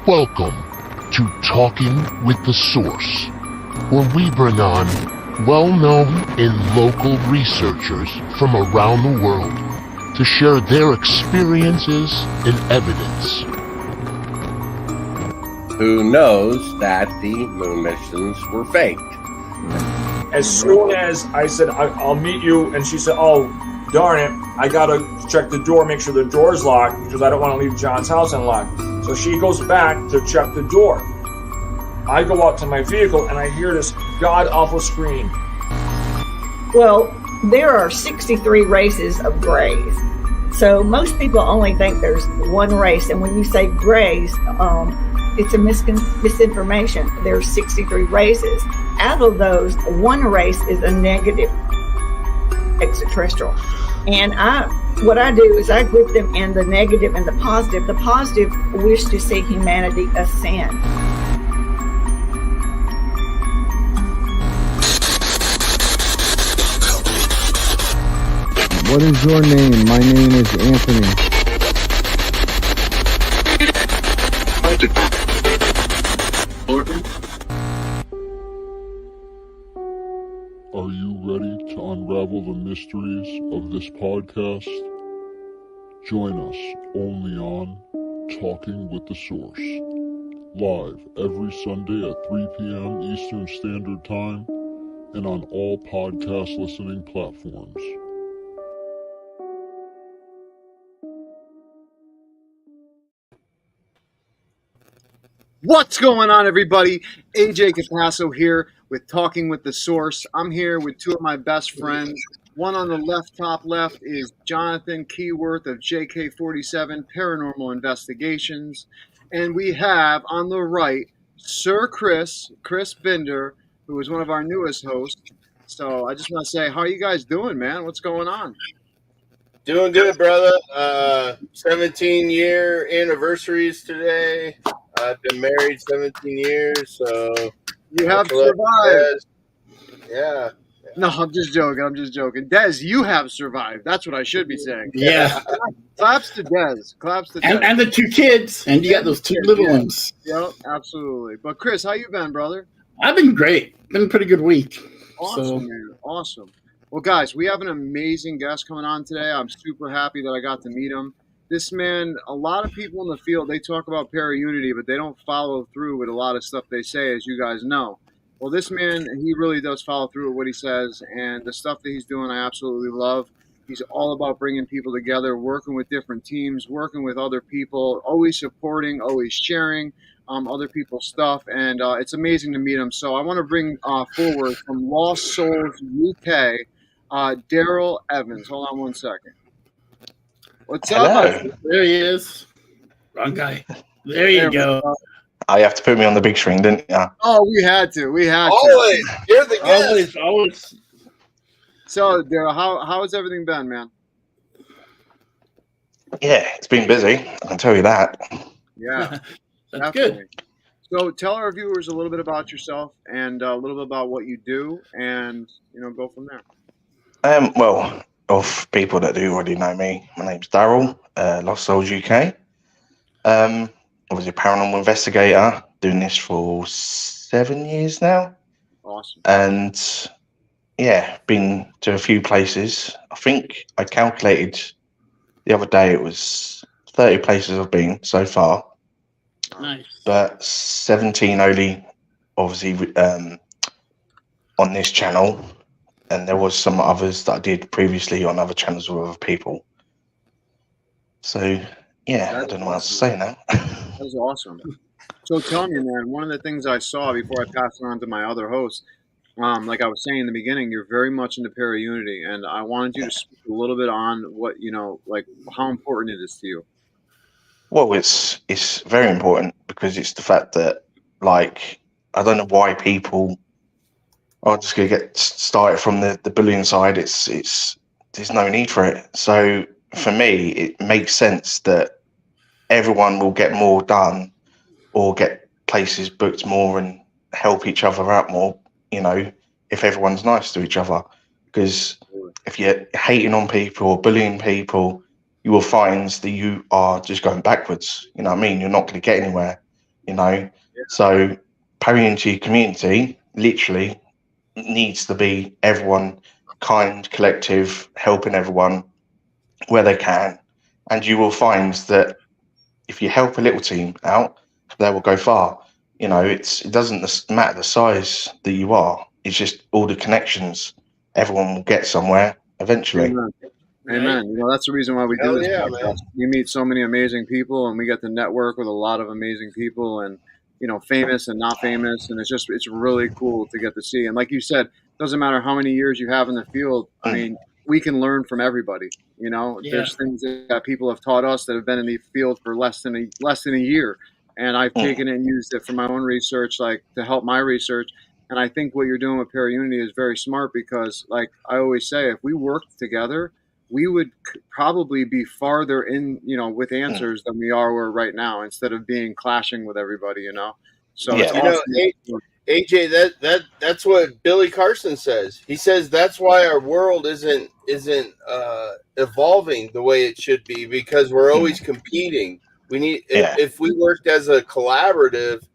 Welcome to Talking with the Source, where we bring on well-known and local researchers from around the world to share their experiences and evidence. Who knows that the moon missions were faked? As soon as I said, I'll meet you, and she said, oh, darn it, I gotta check the door, make sure the door's locked, because I don't want to leave John's house unlocked. So she goes back to check the door. I go out to my vehicle, and I hear this god-awful scream. Well, there are 63 races of grays. So most people only think there's one race, and when you say grays, it's a misinformation. There's 63 races. Out of those, one race is a negative extraterrestrial. And what I do is I group them in the negative and the positive. The positive wish to see humanity ascend. What is your name? My name is Anthony. Are you ready to unravel the mysteries of this podcast? Join us only on Talking with the Source, live every Sunday at 3 p.m. Eastern Standard Time and on all podcast listening platforms. What's going on, everybody? AJ Capasso here with Talking with the Source. I'm here with two of my best friends. One on the top left is Jonathan Keyworth of JK47 Paranormal Investigations. And we have on the right Sir Chris Binder, who is one of our newest hosts. So I just want to say, how are you guys doing, man? What's going on? Doing good, brother. 17-year anniversaries today. I've been married 17 years, so you have survived. Yeah. No, I'm just joking. Des, you have survived. That's what I should be saying. Yeah. Claps to Des. And the two kids. And you got those two little ones. Yep, absolutely. But Chris, how you been, brother? I've been great. Been a pretty good week. Awesome, man. Awesome. Well, guys, we have an amazing guest coming on today. I'm super happy that I got to meet him. This man, a lot of people in the field, they talk about paraunity, but they don't follow through with a lot of stuff they say, as you guys know. Well, this man, he really does follow through with what he says, and the stuff that he's doing, I absolutely love. He's all about bringing people together, working with different teams, working with other people, always supporting, always sharing other people's stuff, and it's amazing to meet him. So I want to bring forward from Lost Souls UK, Daryl Evans. Hold on one second. What's up? There he is. Wrong guy. There you go. Oh, you have to put me on the big screen, didn't you? Oh, we had to. Always. You're the guest. Always. So, Daryl, how has everything been, man? Yeah, it's been busy. I can tell you that. Yeah. That's good. So tell our viewers a little bit about yourself and a little bit about what you do and, go from there. Well, of people that do already know me, my name's Daryl, Lost Souls UK. Obviously a paranormal investigator, doing this for 7 years now. Awesome. And yeah, been to a few places. I think I calculated the other day it was 30 places I've been so far. Nice. But 17 only, obviously, on this channel. And there was some others that I did previously on other channels with other people. So, yeah, I don't know what else to say now. That was awesome. So tell me, man, one of the things I saw before I passed it on to my other hosts, like I was saying in the beginning, you're very much into paraunity, and I wanted you to speak a little bit on what, like how important it is to you. Well, it's very important because it's the fact that, like, I don't know why people are just going to get started from the bullying side. It's there's no need for it. So for me, it makes sense that everyone will get more done or get places booked more and help each other out more, if everyone's nice to each other. Because if you're hating on people or bullying people, you will find that you are just going backwards. You know what I mean? You're not going to get anywhere, you know? Yeah. So paraunity community literally needs to be everyone kind, collective, helping everyone where they can. And you will find that if you help a little team out, they will go far. You know, it doesn't matter the size that you are. It's just all the connections. Everyone will get somewhere eventually. Amen. Amen. You know, that's the reason why we do this podcast. Man. We meet so many amazing people, and we get to network with a lot of amazing people, and you know, famous and not famous, and it's really cool to get to see. And like you said, it doesn't matter how many years you have in the field. I mean, we can learn from everybody. You know, there's things that people have taught us that have been in the field for less than a year, and I've taken it and used it for my own research, like to help my research. And I think what you're doing with paraunity is very smart because, like I always say, if we worked together, we would probably be farther in, you know, with answers than we are right now, instead of being clashing with everybody, you know. So it's awesome. AJ, that's what Billy Carson says. He says that's why our world isn't evolving the way it should be, because we're always competing. We need if we worked as a collaborative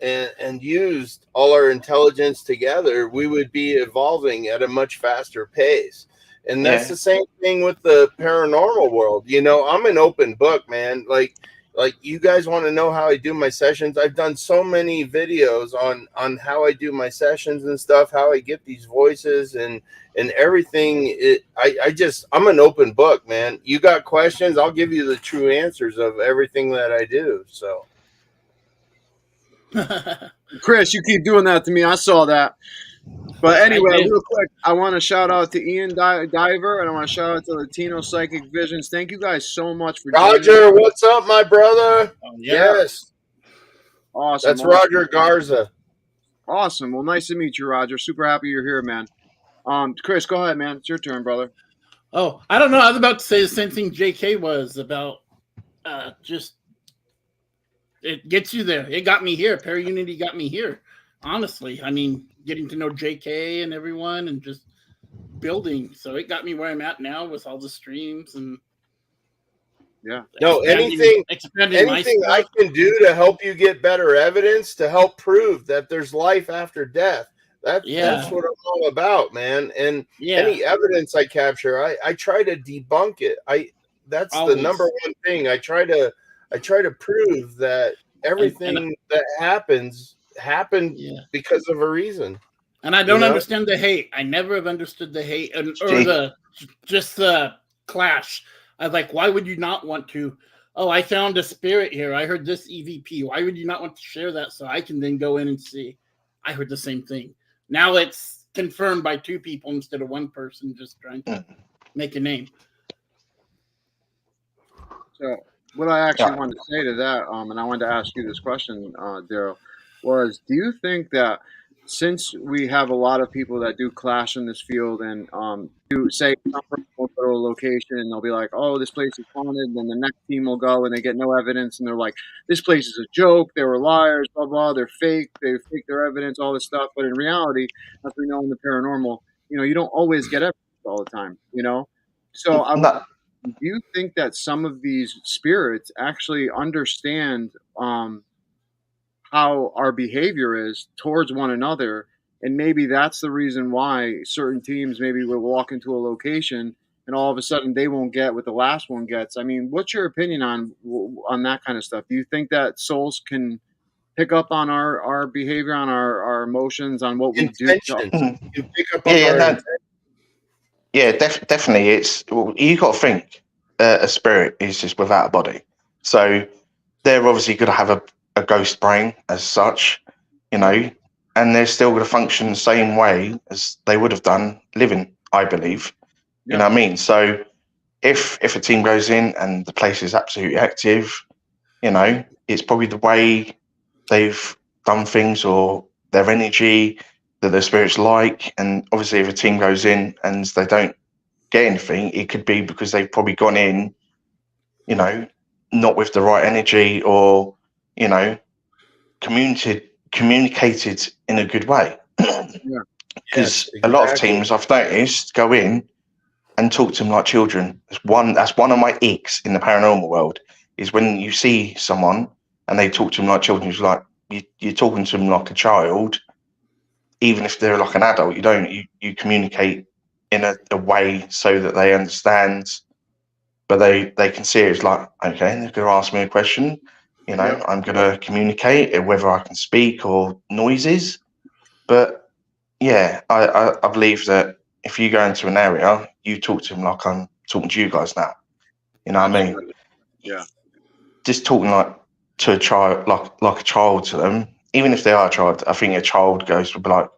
and used all our intelligence together, we would be evolving at a much faster pace. And that's the same thing with the paranormal world. You know, I'm an open book, man. Like you guys want to know how I do my sessions. I've done so many videos on how I do my sessions and stuff, how I get these voices and everything. I'm an open book, man. You got questions, I'll give you the true answers of everything that I do. So Chris, you keep doing that to me. I saw that. But anyway, real quick, I want to shout out to Ian Diver, and I want to shout out to Latino Psychic Visions. Thank you guys so much for Roger, joining me. what's up, my brother? Yes. Awesome. That's Roger Garza. Awesome. Well, nice to meet you, Roger. Super happy you're here, man. Chris, go ahead, man. It's your turn, brother. Oh, I don't know. I was about to say the same thing JK was about. Just it gets you there. It got me here. Paraunity got me here. Honestly, I mean, getting to know JK and everyone and just building. So it got me where I'm at now with all the streams and anything I can do to help you get better evidence to help prove that there's life after death. That's what I'm all about, man. And any evidence I capture, I try to debunk it. That's always the number one thing. I try to prove that everything that happened because of a reason. And I don't understand the hate. I never have understood the hate or the clash. I was like, why would you not want to? Oh, I found a spirit here. I heard this EVP. Why would you not want to share that so I can then go in and see? I heard the same thing. Now it's confirmed by two people instead of one person just trying to make a name. So what I actually wanted to say to that, and I wanted to ask you this question, Daryl, was do you think that since we have a lot of people that do clash in this field and do say some person will go to a location and they'll be like, oh, this place is haunted, then the next team will go and they get no evidence and they're like, this place is a joke, they were liars, blah, blah, they're fake, they fake their evidence, all this stuff. But in reality, as we know in the paranormal, you know, you don't always get evidence all the time, you know? So do you think that some of these spirits actually understand how our behavior is towards one another, and maybe that's the reason why certain teams maybe will walk into a location and all of a sudden they won't get what the last one gets? I mean, what's your opinion on that kind of stuff? Do you think that souls can pick up on our behavior, on our emotions, on what we do? Definitely. It's you got to think a spirit is just without a body, so they're obviously going to have a ghost brain as such, you know, and they're still going to function the same way as they would have done living, I believe. You know what I mean? So if a team goes in and the place is absolutely active, you know, it's probably the way they've done things or their energy that their spirits like. And obviously if a team goes in and they don't get anything, it could be because they've probably gone in, you know, not with the right energy or, you know, communicated in a good way. Because a lot of teams I've noticed go in and talk to them like children. That's one of my icks in the paranormal world, is when you see someone and they talk to them like children. It's like you're talking to them like a child, even if they're like an adult. You communicate in a way so that they understand, but they can see it. It's like, okay, they're going to ask me a question. I'm going to communicate, whether I can speak or noises. But yeah, I believe that if you go into an area, you talk to them like I'm talking to you guys now. You know what I mean? Yeah. Just talking like to a child, like a child to them, even if they are a child. I think a child goes to be like,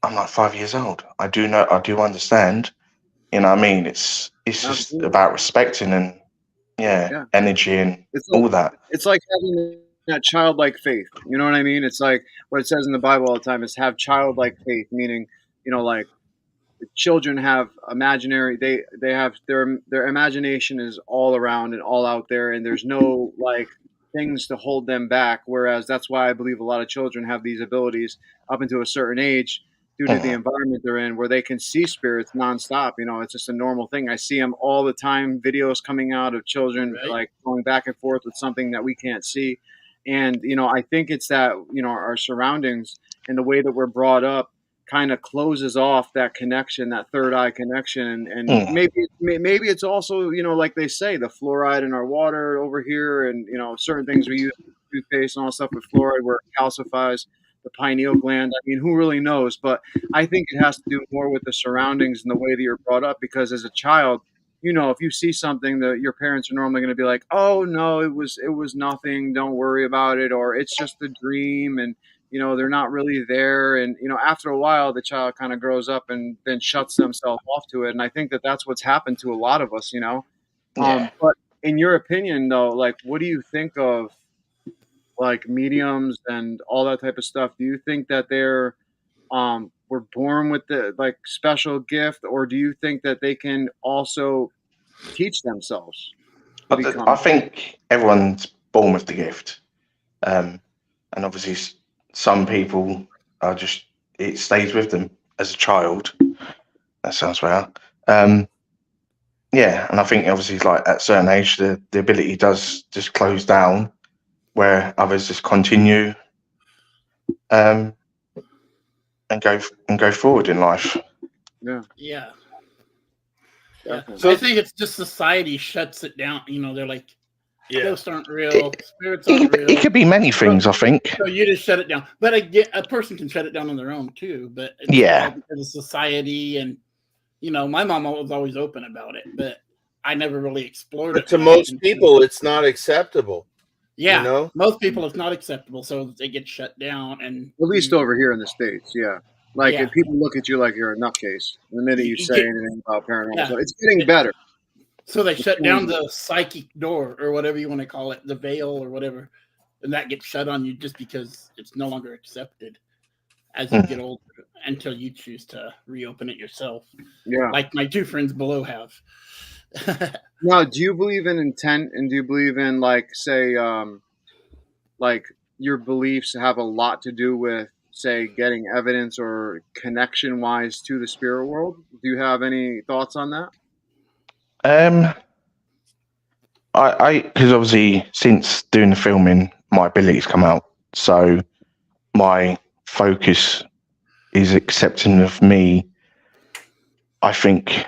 I'm like 5 years old. I do understand. You know what I mean? It's just about respecting and energy and all that. It's like having that childlike faith. You know what I mean? It's like what it says in the Bible all the time is have childlike faith, meaning, like children have imaginary, they have their imagination is all around and all out there, and there's no like things to hold them back. Whereas that's why I believe a lot of children have these abilities up into a certain age due to the environment they're in, where they can see spirits nonstop. It's just a normal thing. I see them all the time, videos coming out of children like going back and forth with something that we can't see. And, I think it's that, our surroundings and the way that we're brought up kind of closes off that connection, that third eye connection. And maybe it's also, like they say, the fluoride in our water over here, and, certain things we use, toothpaste and all stuff with fluoride where it calcifies the pineal gland. I mean, who really knows? But I think it has to do more with the surroundings and the way that you're brought up, because as a child, if you see something that your parents are normally going to be like, oh no, it was nothing, don't worry about it, or it's just a dream, and they're not really there. And after a while the child kind of grows up and then shuts themselves off to it. And I think that that's what's happened to a lot of us. But in your opinion though, like, what do you think of like mediums and all that type of stuff? Do you think that they're were born with the like special gift, or do you think that they can also teach themselves to become? I think everyone's born with the gift, and obviously some people are just, it stays with them as a child. That sounds well. And I think obviously like at a certain age the ability does just close down, where others just continue and go forward in life. Yeah. So I think it's just society shuts it down. They're like, ghosts aren't real, spirits aren't real. It could be many things, I think. So you just shut it down. But a person can shut it down on their own too. But it's because of society, and my mom was always open about it, but I never really explored it. To most people, it's not acceptable. Yeah, most people it's not acceptable, so they get shut down. And at least over here in the States, if people look at you like you're a nutcase the minute you say anything about paranormal. So it's getting better. So they shut down the psychic door, or whatever you want to call it, the veil or whatever, and that gets shut on you just because it's no longer accepted as you get older, until you choose to reopen it yourself. Yeah, like my two friends below have. Now, do you believe in intent, and do you believe in like your beliefs have a lot to do with, say, getting evidence or connection wise to the spirit world? Do you have any thoughts on that? Because obviously since doing the filming, my abilities come out, so my focus is accepting of me. I think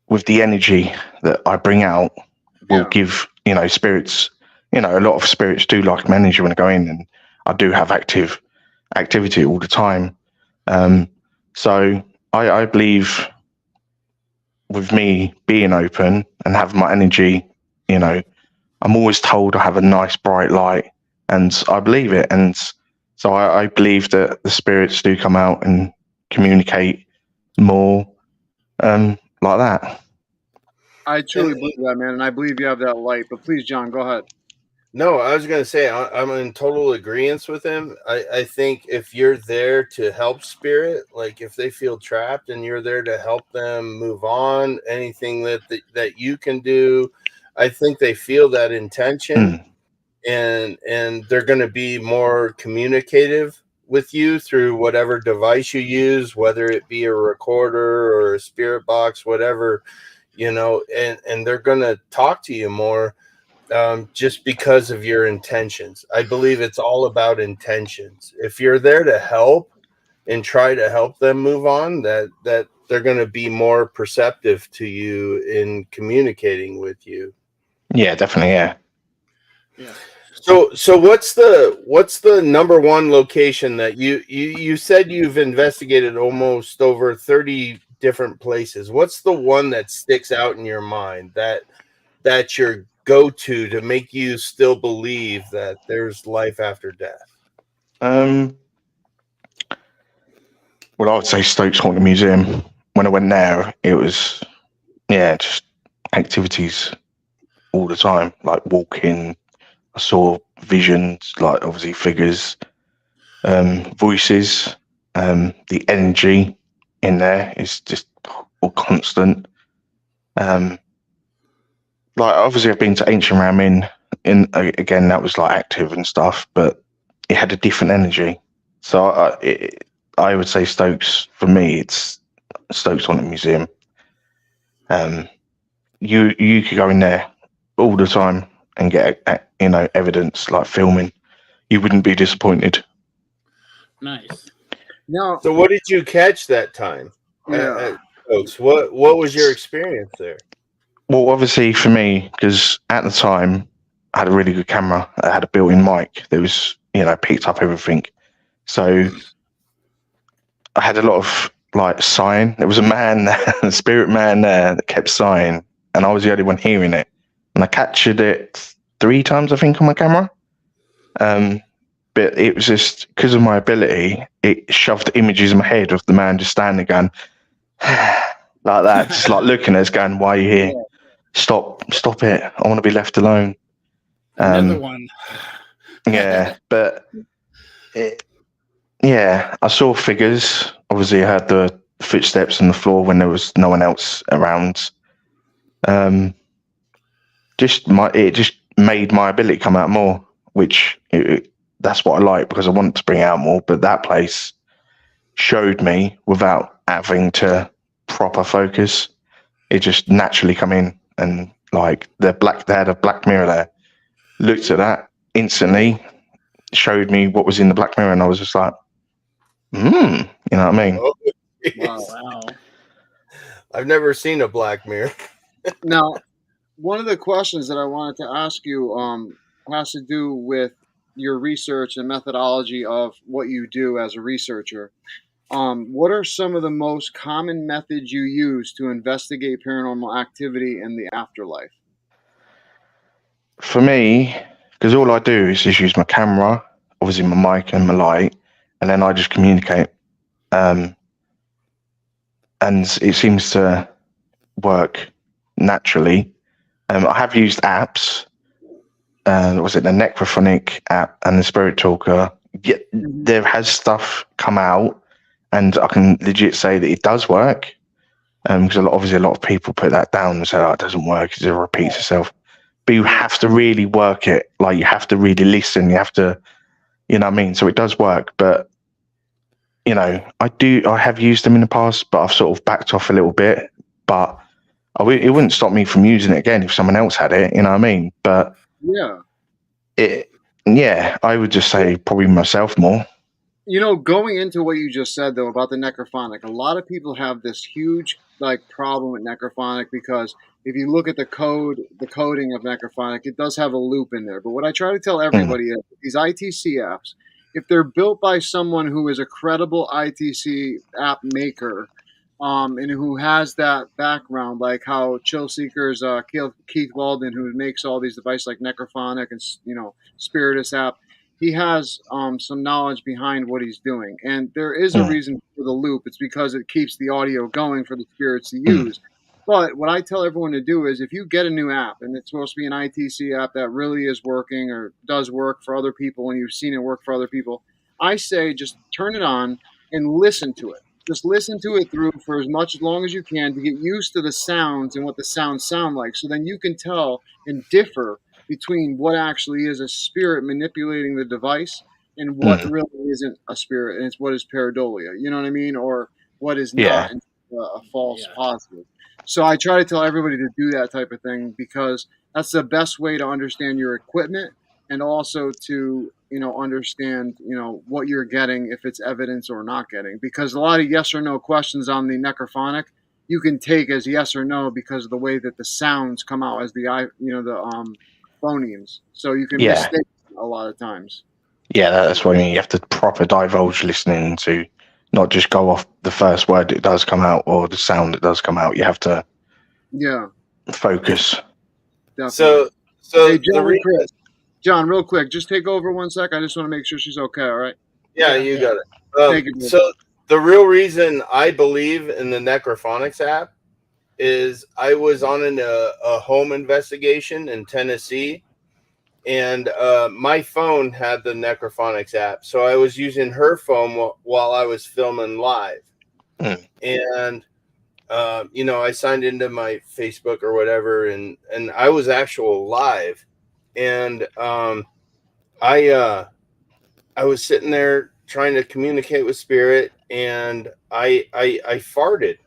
with the energy that I bring out will give, spirits, a lot of spirits do like my energy when I go in, and I do have activity all the time. So I believe with me being open and having my energy, I'm always told I have a nice bright light, and I believe it. And so I believe that the spirits do come out and communicate more like that. I truly believe that, man, and I believe you have that light. But please, John, go ahead. No, I was going to say I'm in total agreement with him. I think if you're there to help spirit, like if they feel trapped and you're there to help them move on, anything that you can do, I think they feel that intention, and they're going to be more communicative with you through whatever device you use, whether it be a recorder or a spirit box, whatever, and they're going to talk to you more just because of your intentions. I believe it's all about intentions. If you're there to help and try to help them move on, that they're going to be more perceptive to you in communicating with you. Yeah, definitely. Yeah. So what's the number one location that you said you've investigated almost over 30 different places? What's the one that sticks out in your mind that's your go-to make you still believe that there's life after death? Well, I would say Stokes Haunted Museum. When I went there, it was, just activities all the time, like walking. I saw visions, like obviously figures, voices. The energy in there is just all constant. Like obviously I've been to Ancient Ram in again, that was like active and stuff, but it had a different energy. So I would say Stokes, for me, it's Stokes Haunted Museum. You could go in there all the time and get evidence, like filming. You wouldn't be disappointed. Nice. Now, So what did you catch that time? Folks, what was your experience there? Well, obviously for me, because at the time I had a really good camera. I had a built-in mic that was, picked up everything. So I had a lot of like sighing. There was a man, a spirit man there that kept sighing, and I was the only one hearing it. And I captured it 3 times, I think, on my camera. But it was just because of my ability, it shoved images in my head of the man just standing going like that, just like looking at us, going, "Why are you here? Stop it! I want to be left alone." Another one. Yeah, but I saw figures. Obviously, I heard the footsteps on the floor when there was no one else around. It just made my ability come out more, which that's what I like, because I want to bring out more. But that place showed me without having to proper focus. It just naturally come in, and like they had a black mirror there. Looked at that instantly, showed me what was in the black mirror, and I was just like, you know what I mean? Oh, wow. I've never seen a black mirror. Now, one of the questions that I wanted to ask you has to do with your research and methodology of what you do as a researcher. What are some of the most common methods you use to investigate paranormal activity in the afterlife? For me, because all I do is just use my camera, obviously my mic and my light, and then I just communicate. And it seems to work naturally. I have used apps. Was it the Necrophonic app and the Spirit Talker? Yeah, there has stuff come out, and I can legit say that it does work. Because obviously a lot of people put that down and say, "Oh, it doesn't work. It repeats itself." But you have to really work it. Like, you have to really listen. You have to, you know what I mean? So it does work. But, I have used them in the past, but I've sort of backed off a little bit. But it wouldn't stop me from using it again if someone else had it, you know what I mean? But I would just say probably myself more. Going into what you just said, though, about the necrophonic, a lot of people have this huge problem with necrophonic, because if you look at the coding of necrophonic, it does have a loop in there. But what I try to tell everybody is these ITC apps, if they're built by someone who is a credible ITC app maker, and who has that background, like how Chill Seekers, Keith Walden, who makes all these devices like Necrophonic and Spiritus app, he has some knowledge behind what he's doing. And there is a reason for the loop. It's because it keeps the audio going for the spirits to use. But what I tell everyone to do is, if you get a new app and it's supposed to be an ITC app that really is working or does work for other people, and you've seen it work for other people, I say just turn it on and listen to it. Just listen to it through for as long as you can to get used to the sounds and what the sounds sound like. So then you can tell and differ between what actually is a spirit manipulating the device and what really isn't a spirit, and it's what is pareidolia. You know what I mean, or what is not a false positive. So I try to tell everybody to do that type of thing because that's the best way to understand your equipment and also to, understand, what you're getting, if it's evidence or not getting. Because a lot of yes or no questions on the necrophonic you can take as yes or no because of the way that the sounds come out as the phonemes. So you can mistake a lot of times. Yeah, that's what I mean. You have to proper divulge listening to not just go off the first word that does come out or the sound that does come out. You have to focus. Definitely. So hey, John, real quick, just take over 1 sec. I just want to make sure she's okay, all right? Yeah, you got it. Thank you. So the real reason I believe in the Necrophonics app is I was on a home investigation in Tennessee, and my phone had the Necrophonics app. So I was using her phone while I was filming live. And, I signed into my Facebook or whatever, and I was actual live. And I was sitting there trying to communicate with spirit, and I farted.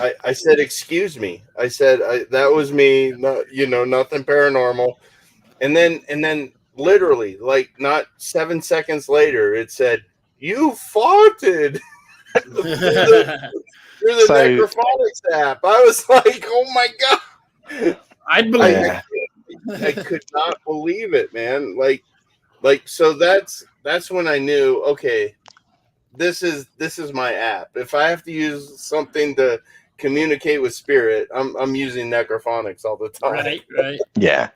I said, "Excuse me." I said, "That was me. Nothing paranormal." And then literally, like not 7 seconds later, it said, "You farted." through the Necrophonics app. I was like, "Oh my god!" I'd believe it. I could not believe it, man. So that's when I knew, okay, this is my app. If I have to use something to communicate with spirit, I'm using Necrophonics all the time. Right. Yeah.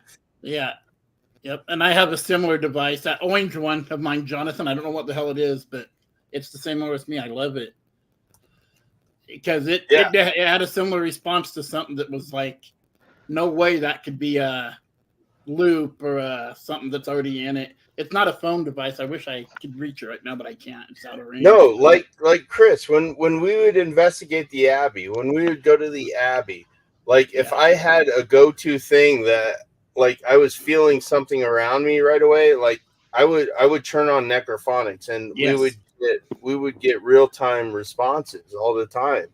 Yep. And I have a similar device, that orange one of mine, Jonathan. I don't know what the hell it is, but it's the same one as me. I love it because it had a similar response to something that was like, no way that could be a loop or something that's already in it. It's not a phone device. I wish I could reach it right now, but I can't. It's out of range. No, like Chris, when we would investigate the Abbey, when we would go to the Abbey, if I had a go-to thing that I was feeling something around me right away, I would turn on Necrophonics, and we would get real-time responses all the time.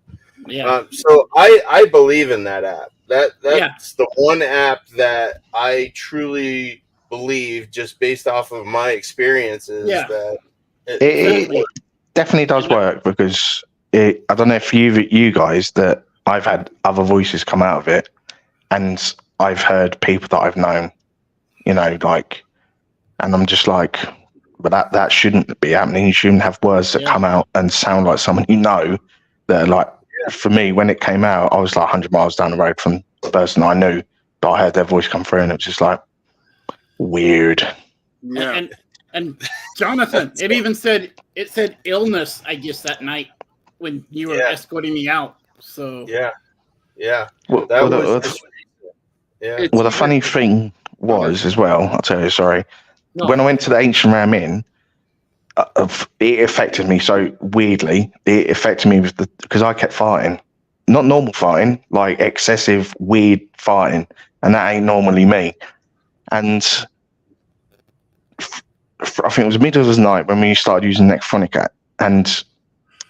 Yeah. So I believe in that app. That's the one app that I truly believe, just based off of my experiences, that it definitely does work, because I don't know if you guys, that I've had other voices come out of it, and I've heard people that I've known, and I'm just like, but that shouldn't be happening. You shouldn't have words that come out and sound like someone that are like. For me, when it came out, I was like 100 miles down the road from the person I knew, but I heard their voice come through, and it was just like weird. Yeah. And Jonathan, it said illness, I guess, that night when you were escorting me out. So yeah. Well, the funny thing was as well, I'll tell you, sorry. No. When I went to the Ancient Ram Inn, it affected me so weirdly. It affected me because I kept farting, not normal farting, like excessive weird farting, and that ain't normally me. And I think it was middle of the night when we started using the Necrophonic app, and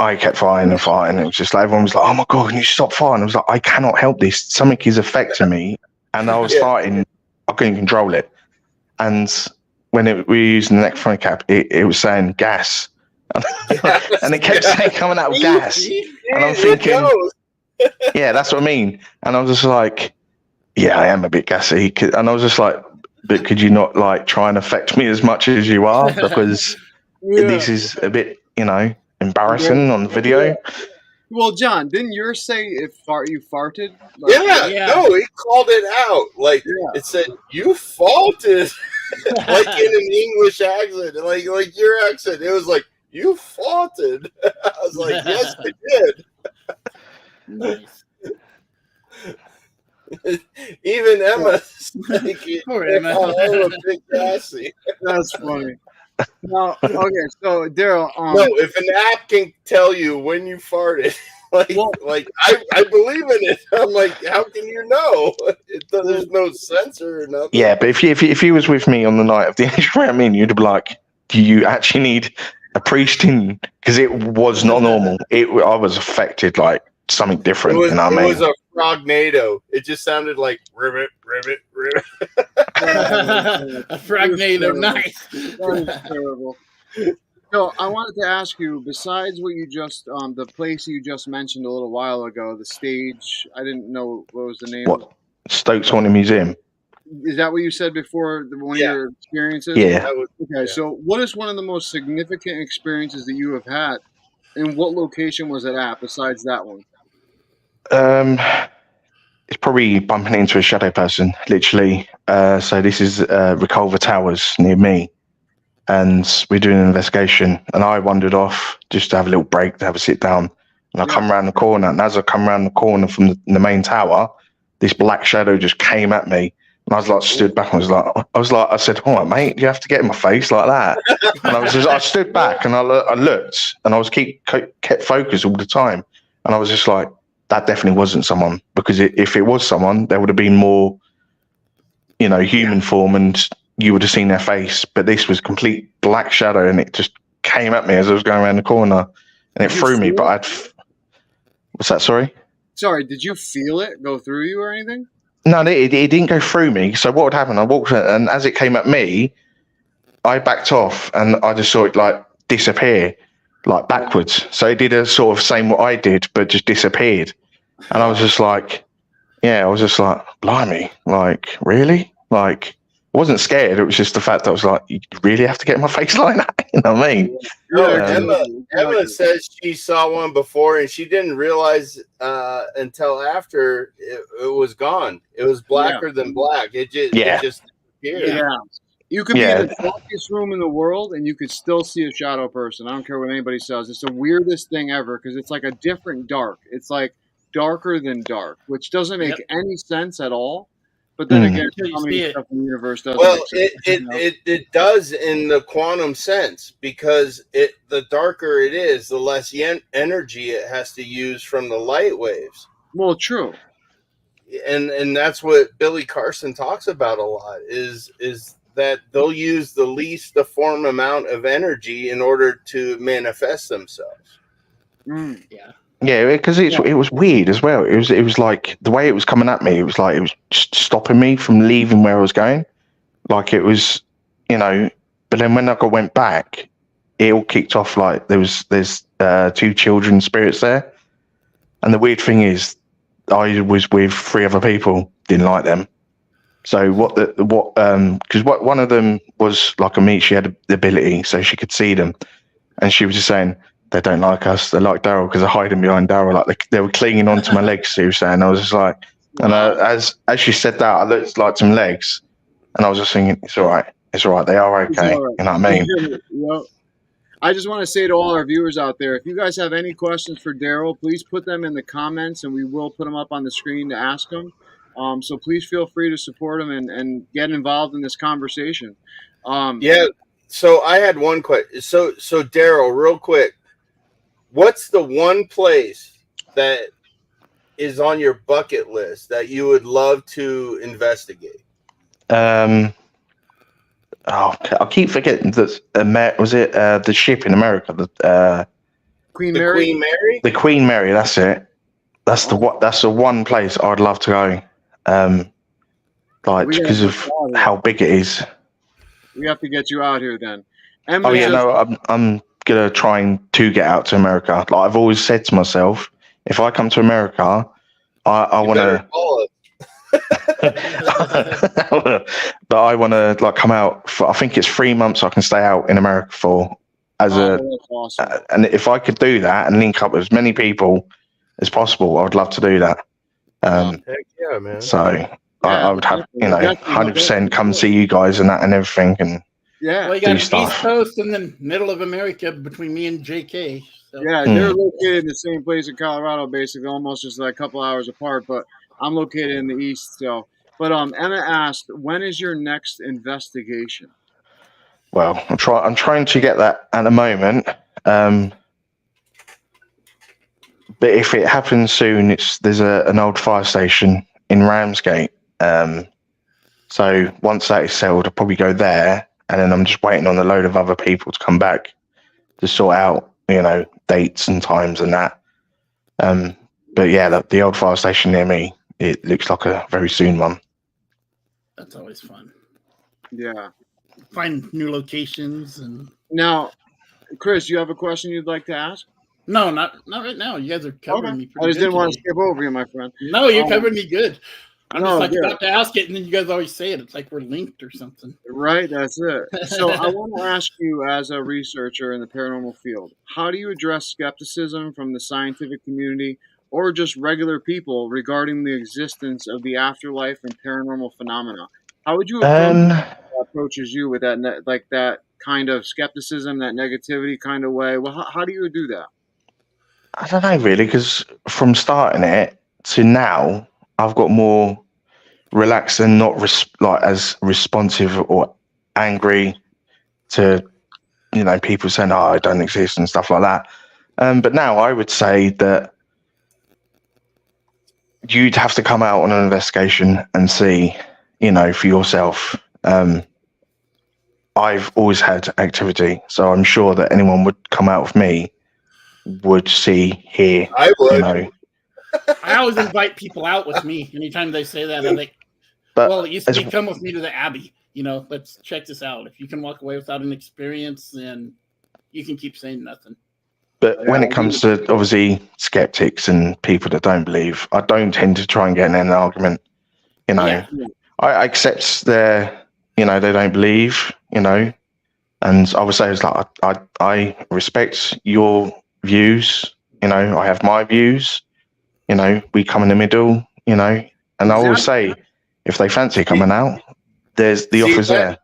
I kept farting and farting. It was just like everyone was like, "Oh my god, can you stop farting?" I was like, "I cannot help this. Something is affecting me," and I was farting. I couldn't control it, and when we were using the Necrophonic app, it was saying gas. And it kept saying coming out of gas. And I'm thinking, yeah, that's what I mean. And I was just like, yeah, I am a bit gassy. And I was just like, but could you not try and affect me as much as you are? Because this is a bit, embarrassing on the video. Well, John, didn't yours say you farted? No, he called it out. It said, "You faulted." Like in an English accent, like your accent. It was like, "You faulted." I was like, "Yes, I did." Nice. Even Emma, Emma. I'm a big gassy. That's funny. Now, okay, so Daryl, no, if an app can tell you when you farted, I believe in it. I'm like, how can you know? There's no sensor or nothing. Yeah, but if you was with me on the night of the Ancient Ram Inn, you'd be like, you actually need a priest in, because it was not normal. I was affected like something different. It you know what I mean? was a frognado. It just sounded like ribbit, ribbit, ribbit. A fragnator, nice. That is terrible. So I wanted to ask you, besides what you just, the place you just mentioned a little while ago, the stage, I didn't know what was the name. What? Stokes Haunted Museum. Is that what you said before? One of your experiences? Yeah. Okay, so what is one of the most significant experiences that you have had, and what location was it at besides that one? It's probably bumping into a shadow person, literally. So this is Reculver Towers near me, and we're doing an investigation. And I wandered off just to have a little break, to have a sit down. And I come around the corner, and as I come around the corner from the main tower, this black shadow just came at me. And I was like, stood back. I said, "All right, mate, you have to get in my face like that." And I stood back, and I looked, and I was kept focused all the time. And I was just like, that definitely wasn't someone, because if it was someone, there would have been more, human form, and you would have seen their face. But this was complete black shadow, and it just came at me as I was going around the corner, and it threw me. But what's that? Sorry. Sorry, did you feel it go through you or anything? No, it didn't go through me. So what would happen? I walked, and as it came at me, I backed off, and I just saw it like disappear, like backwards. So it did a sort of same what I did, but just disappeared. And I was just like, blimey, like, really? Like, I wasn't scared. It was just the fact that I was like, you really have to get in my face like that? You know what I mean? Emma says she saw one before, and she didn't realize until after it was gone. It was blacker than black. It just disappeared. Yeah. You could be in the darkest room in the world, and you could still see a shadow person. I don't care what anybody says. It's the weirdest thing ever, because it's like a different dark. It's like darker than dark, which doesn't make any sense at all. But then again, how many stuff in the universe doesn't Well, make sense, it does in the quantum sense, because the darker it is, the less energy it has to use from the light waves. Well, true. And that's what Billy Carson talks about a lot, is that they'll use the least deformed amount of energy in order to manifest themselves. Yeah, because it was weird as well. It was like the way it was coming at me. It was like it was just stopping me from leaving where I was going. Like it was, But then when I went back, it all kicked off. Like there's 2 children spirits there, and the weird thing is, I was with 3 other people. Didn't like them. So because one of them was like a me. She had the ability, so she could see them, and she was just saying, they don't like us. They like Daryl because they're hiding behind Daryl. Like they were clinging onto my legs. She was saying, I was just like, and as she said that, I looked like some legs, and I was just thinking, it's all right. It's all right. They are okay. You know what I mean? I just want to say to all our viewers out there, if you guys have any questions for Daryl, please put them in the comments, and we will put them up on the screen to ask them. So please feel free to support them and get involved in this conversation. So I had one question. So Daryl, real quick, what's the one place that is on your bucket list that you would love to investigate? I keep forgetting that. Was it the ship in America? The Queen Mary. Queen Mary. The Queen Mary. That's it. That's the one place I'd love to go. Because of how big it is. We have to get you out here then. I'm gonna try to get out to America. Like I've always said to myself, if I come to America, I want to. But I want to come out for. I think it's 3 months I can stay out in America for. That's awesome. And if I could do that and link up with as many people as possible, I would love to do that. Heck yeah, man. So I would have 100% come see you guys and that and everything and. Yeah, well, you got the East Coast and the middle of America between me and JK. So. Yeah, they're located in the same place in Colorado, basically, almost just like a couple hours apart. But I'm located in the East, so. But Emma asked, when is your next investigation? Well, I'm trying to get that at the moment. But if it happens soon, there's an old fire station in Ramsgate. So once that is settled, I'll probably go there. and then I'm just waiting on a load of other people to come back to sort out, dates and times and that. But yeah, the old fire station near me, it looks like a very soon one. That's always fun. Yeah. Find new locations and. Now, Chris, you have a question you'd like to ask? No, not right now. You guys are covering me pretty I just good didn't want to today. skip over you, my friend. No, you're covering me good. I'm No, just good. about to ask it, and then you guys always say it. It's like we're linked or something. Right, that's it. So I want to ask you, as a researcher in the paranormal field, how do you address skepticism from the scientific community or just regular people regarding the existence of the afterlife and paranormal phenomena? How would you approaches you with that, that kind of skepticism, that negativity kind of way? Well, how do you do that? I don't know, really, because from starting it to now, I've got more relaxed and not as responsive or angry to, people saying, "Oh, I don't exist" and stuff like that. But now I would say that you'd have to come out on an investigation and see, for yourself. I've always had activity, so I'm sure that anyone would come out with me would see, hear. I would. I always invite people out with me. Anytime they say that, I'm like, well, it used to be come with me to the Abbey. Let's check this out. If you can walk away without an experience, then you can keep saying nothing. But when it comes to, obviously, skeptics and people that don't believe, I don't tend to try and get in an argument. I accept their, they don't believe, and I would say it's like, I respect your views, I have my views, we come in the middle, and I always say, if they fancy coming out, there's the offers there.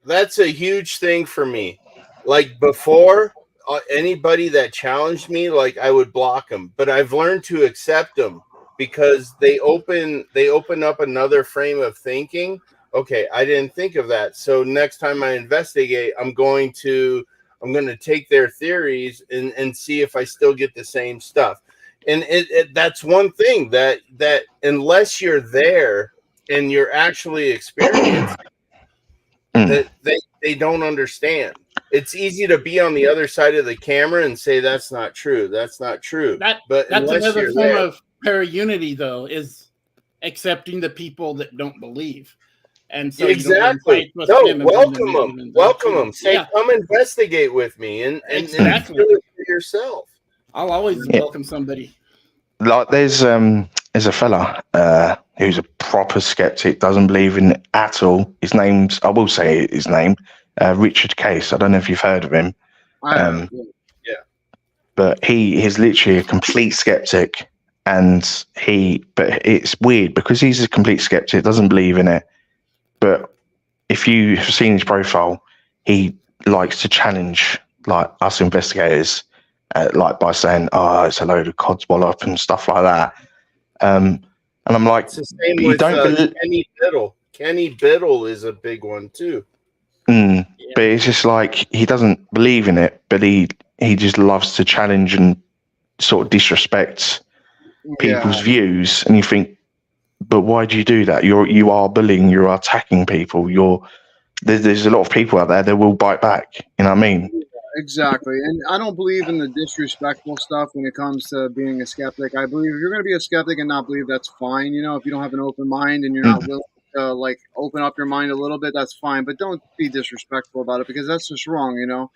That's a huge thing for me. Like before, anybody that challenged me, like I would block them, but I've learned to accept them because they open up another frame of thinking. Okay, I didn't think of that. So next time I investigate, I'm going to take their theories and see if I still get the same stuff. And that's one thing that unless you're there and you're actually experiencing, that they don't understand. It's easy to be on the other side of the camera and say that's not true. That's not true. That's unless another you're form there, of paraunity, though, is accepting the people that don't believe. And so exactly. Welcome them. Say, come investigate with me and exactly. do it for yourself. I'll always welcome somebody. Like there's a fella who's a proper skeptic, doesn't believe in it at all. I will say his name, Richard Case. I don't know if you've heard of him. But he is literally a complete skeptic, but it's weird because he's a complete skeptic, doesn't believe in it. But if you've seen his profile, he likes to challenge like us investigators, like by saying, "Oh, it's a load of codswallop" and stuff like that. And I'm like, it's the same with Kenny Biddle. Kenny Biddle is a big one too. But it's just like he doesn't believe in it, but he just loves to challenge and sort of disrespect people's views. And you think, but why do you do that? You are bullying. You're attacking people. There's a lot of people out there that will bite back. You know what I mean? Exactly. And I don't believe in the disrespectful stuff when it comes to being a skeptic. I believe if you're going to be a skeptic and not believe, that's fine. If you don't have an open mind and you're not willing to like open up your mind a little bit, that's fine. But don't be disrespectful about it because that's just wrong,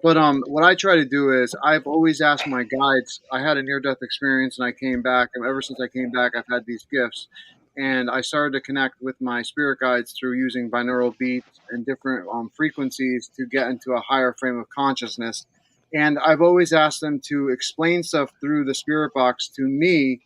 But what I try to do is I've always asked my guides. I had a near-death experience and I came back. And ever since I came back, I've had these gifts. And I started to connect with my spirit guides through using binaural beats and different frequencies to get into a higher frame of consciousness. And I've always asked them to explain stuff through the spirit box to me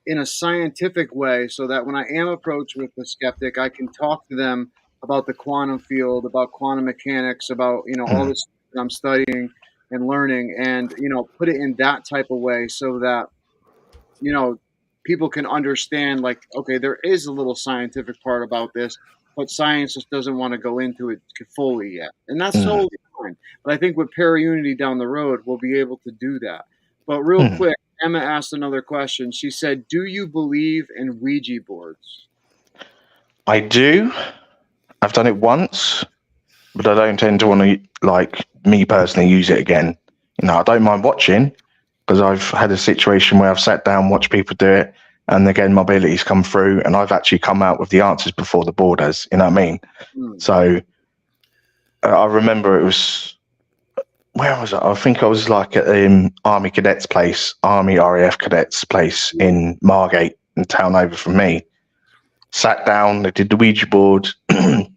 in a scientific way so that when I am approached with the skeptic, I can talk to them about the quantum field, about quantum mechanics, about, all this that I'm studying and learning and, put it in that type of way so that, people can understand like, okay, there is a little scientific part about this, but science just doesn't want to go into it fully yet. And that's totally fine. But I think with paraunity down the road, we'll be able to do that. But real quick, Emma asked another question. She said, do you believe in Ouija boards? I do. I've done it once. but I don't tend to want to, like, me personally, use it again. You know, I don't mind watching, because I've had a situation where I've sat down, watched people do it, and again, my abilities come through, and I've actually come out with the answers before the board has. You know what I mean? So I remember it was, where was it? I think I was like at Army Cadets place, Army RAF Cadets place in Margate, in town over from me. Sat down, they did the Ouija board, and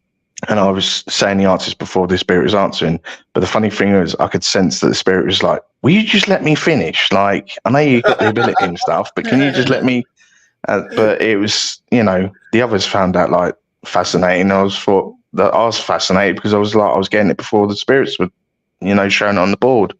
I was saying the answers before the spirit was answering. But the funny thing was, I could sense that the spirit was like, will you just let me finish? Like, I know you got the ability and stuff, but can you just let me? But it was, you know, the others found that, like, fascinating. I was fascinated because I was getting it before the spirits were, you know, showing it on the board.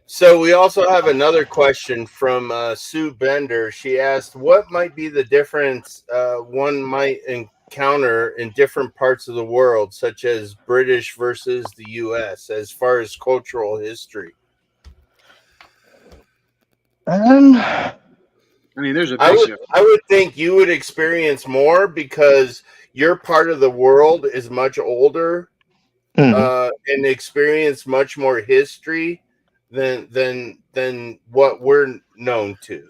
So we also have another question from Sue Bender. She asked, what might be the difference one might encounter in different parts of the world, such as British versus the U.S., as far as cultural history? I mean, there's a big shift. I would think you would experience more because your part of the world is much older and experience much more history than what we're known to.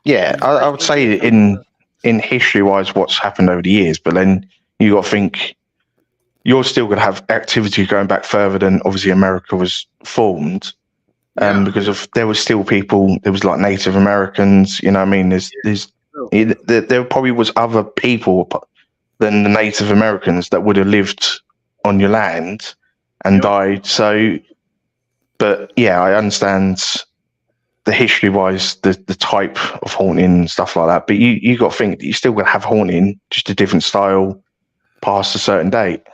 Yeah, I would say in history wise, what's happened over the years, but then you got to think you're still going to have activity going back further than obviously America was formed. Because there was still people, there was like Native Americans, you know what I mean? There probably was other people than the Native Americans that would have lived on your land and died. So, but yeah, I understand the history-wise, the type of haunting and stuff like that. But you got to think that you're still going to have haunting, just a different style past a certain date.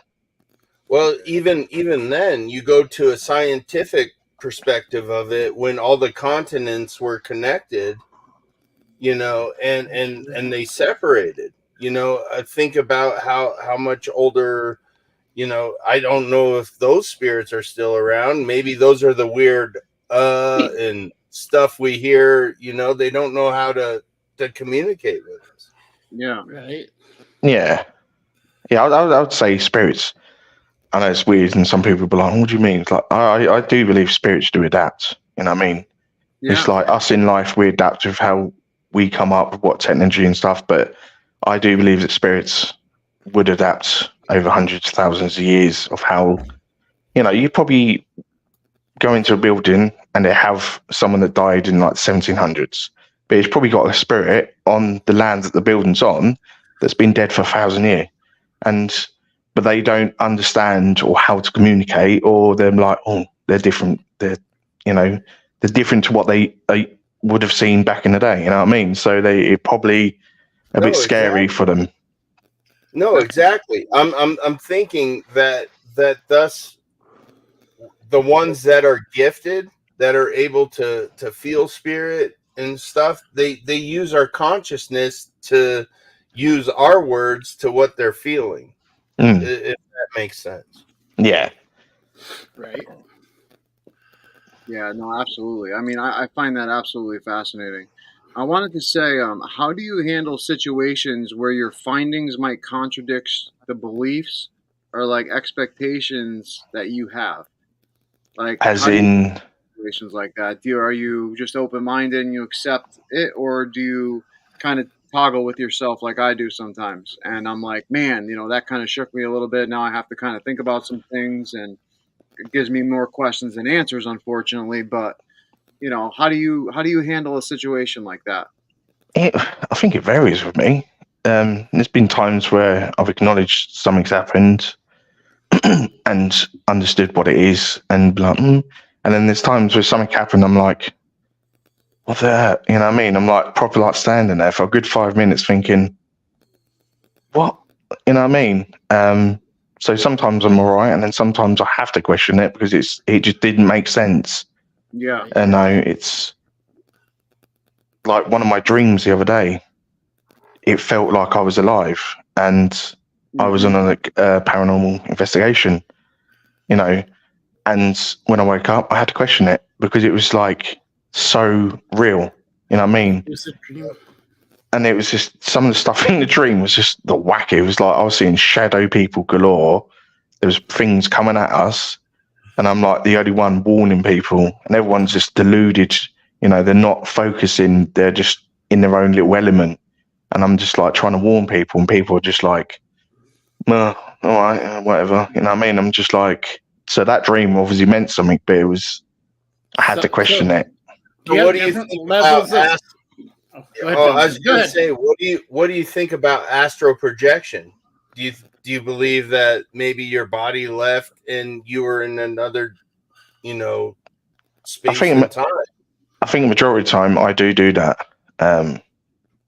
Well, even then, you go to a scientific perspective of it when all the continents were connected, you know, and they separated. You know, I think about how much older, you know, I don't know if those spirits are still around. Maybe those are the weird and stuff we hear, you know, they don't know how to communicate with us. Yeah. Right. Yeah. Yeah, I would say spirits. I know it's weird, and some people be like, what do you mean? It's like, I do believe spirits do adapt. You know what I mean? Yeah. It's like us in life, we adapt with how we come up with what technology and stuff, but I do believe that spirits would adapt over hundreds of thousands of years of how, you know, you probably go into a building and they have someone that died in like 1700s, but it's probably got a spirit on the land that the building's on that's been dead for 1,000 years. But they don't understand or how to communicate, or they're like, oh, they're different. They're different to what they would have seen back in the day. You know what I mean? So it probably a bit scary for them. No, exactly. I'm thinking that thus the ones that are gifted, that are able to feel spirit and stuff, they use our consciousness to use our words to what they're feeling. If that makes sense. Yeah. Right. Yeah, no, absolutely. I mean, I find that absolutely fascinating. I wanted to say, how do you handle situations where your findings might contradict the beliefs or like expectations that you have? Like, as in situations like that, are you just open-minded and you accept it, or do you kind of toggle with yourself like I do sometimes? And I'm like, man, you know, that kind of shook me a little bit. Now I have to kind of think about some things, and it gives me more questions than answers, unfortunately. But you know, how do you handle a situation like that? I think it varies with me. There's been times where I've acknowledged something's happened and understood what it is, and like, and then there's times where something happened, I'm like, what's that? You know what I mean? I'm like proper like standing there for a good 5 minutes thinking, what? You know what I mean? So sometimes I'm all right, and then sometimes I have to question it because it just didn't make sense. Yeah. And it's like one of my dreams the other day. It felt like I was alive, and I was on a paranormal investigation, you know. And when I woke up, I had to question it because it was like so real. You know what I mean? It was a dream. and it was just some of the stuff in the dream was just the wacky. It was like I was seeing shadow people galore. There was things coming at us, and I'm like the only one warning people, and everyone's just deluded. You know, they're not focusing. They're just in their own little element, and I'm just like trying to warn people, and people are just like, "No, all right, whatever." You know what I mean? I'm just like, so that dream obviously meant something, but it was I had to question it. So what do you think about I was going to say, what do you think about astral projection? Do you believe that maybe your body left and you were in another, space and time? I think the majority of the time I do that,